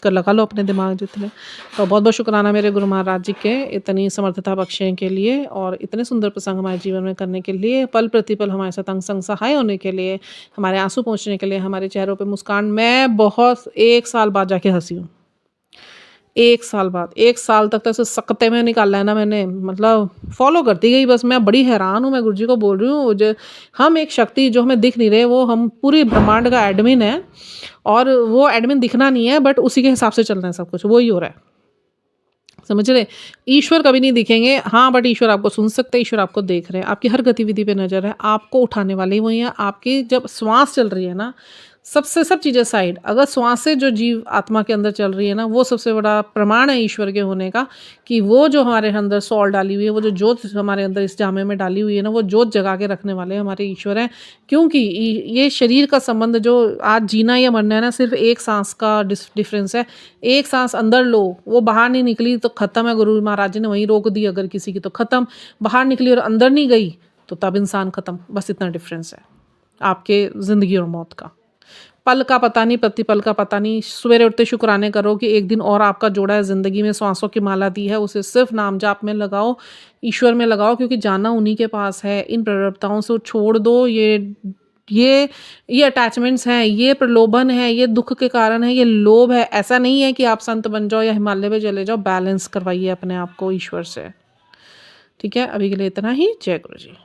कर लगा लो अपने दिमाग जितने। तो बहुत बहुत शुक्राना मेरे गुरु महाराज जी के इतनी समर्थता बख्शने के लिए और इतने सुंदर प्रसंग हमारे जीवन में करने के लिए, पल प्रतिपल हमारे साथ अंग संग सहाय होने के लिए, हमारे आंसू पहुँचने के लिए, हमारे चेहरों पे मुस्कान। मैं बहुत 1 साल बाद जाके हँसी हूँ। 1 साल बाद, 1 साल तक तो ऐसे सकते में निकाला है ना मैंने, मतलब फ़ॉलो करती गई बस। मैं बड़ी हैरान हूँ, मैं गुरुजी को बोल रही हूँ, जो हम एक शक्ति जो हमें दिख नहीं रहे, वो हम पूरी ब्रह्मांड का एडमिन है और वो एडमिन दिखना नहीं है, बट उसी के हिसाब से चल रहा है सब कुछ, वही हो रहा है। समझ रहे? ईश्वर कभी नहीं दिखेंगे, हाँ, बट ईश्वर आपको सुन सकते हैं, ईश्वर आपको देख रहे हैं, आपकी हर गतिविधि पे नज़र है, आपको उठाने वाले ही वही हैं। आपकी जब श्वास चल रही है ना, सबसे सब चीज़ें साइड, अगर श्वासें जो जीव आत्मा के अंदर चल रही है ना, वो सबसे बड़ा प्रमाण है ईश्वर के होने का, कि वो जो हमारे अंदर सॉल डाली हुई है, वो जो जोत हमारे अंदर इस जामे में डाली हुई है ना, वो जोत जगा के रखने वाले हमारे ईश्वर हैं। क्योंकि ये शरीर का संबंध जो आज जीना या मरना है ना, सिर्फ एक सांस का डिफरेंस है। एक सांस अंदर लो, वो बाहर नहीं निकली तो खत्म है। गुरु महाराज जी ने वहीं रोक दी अगर किसी की, तो खत्म। बाहर निकली और अंदर नहीं गई तो तब इंसान खत्म। बस इतना डिफरेंस है आपके ज़िंदगी और मौत का। पल का पता नहीं, प्रतिपल का पता नहीं। सवेरे उठते शुक्राने करो कि एक दिन और आपका जोड़ा है ज़िंदगी में, सांसों की माला दी है, उसे सिर्फ नाम जाप में लगाओ, ईश्वर में लगाओ, क्योंकि जाना उन्हीं के पास है। इन प्रवृत्ताओं से छोड़ दो, ये ये अटैचमेंट्स हैं, ये प्रलोभन है, ये दुख के कारण है, ये लोभ है। ऐसा नहीं है कि आप संत बन जाओ या हिमालय पे चले जाओ, बैलेंस करवाइए अपने आप को ईश्वर से। ठीक है, अभी के लिए इतना ही। जय गुरु जी।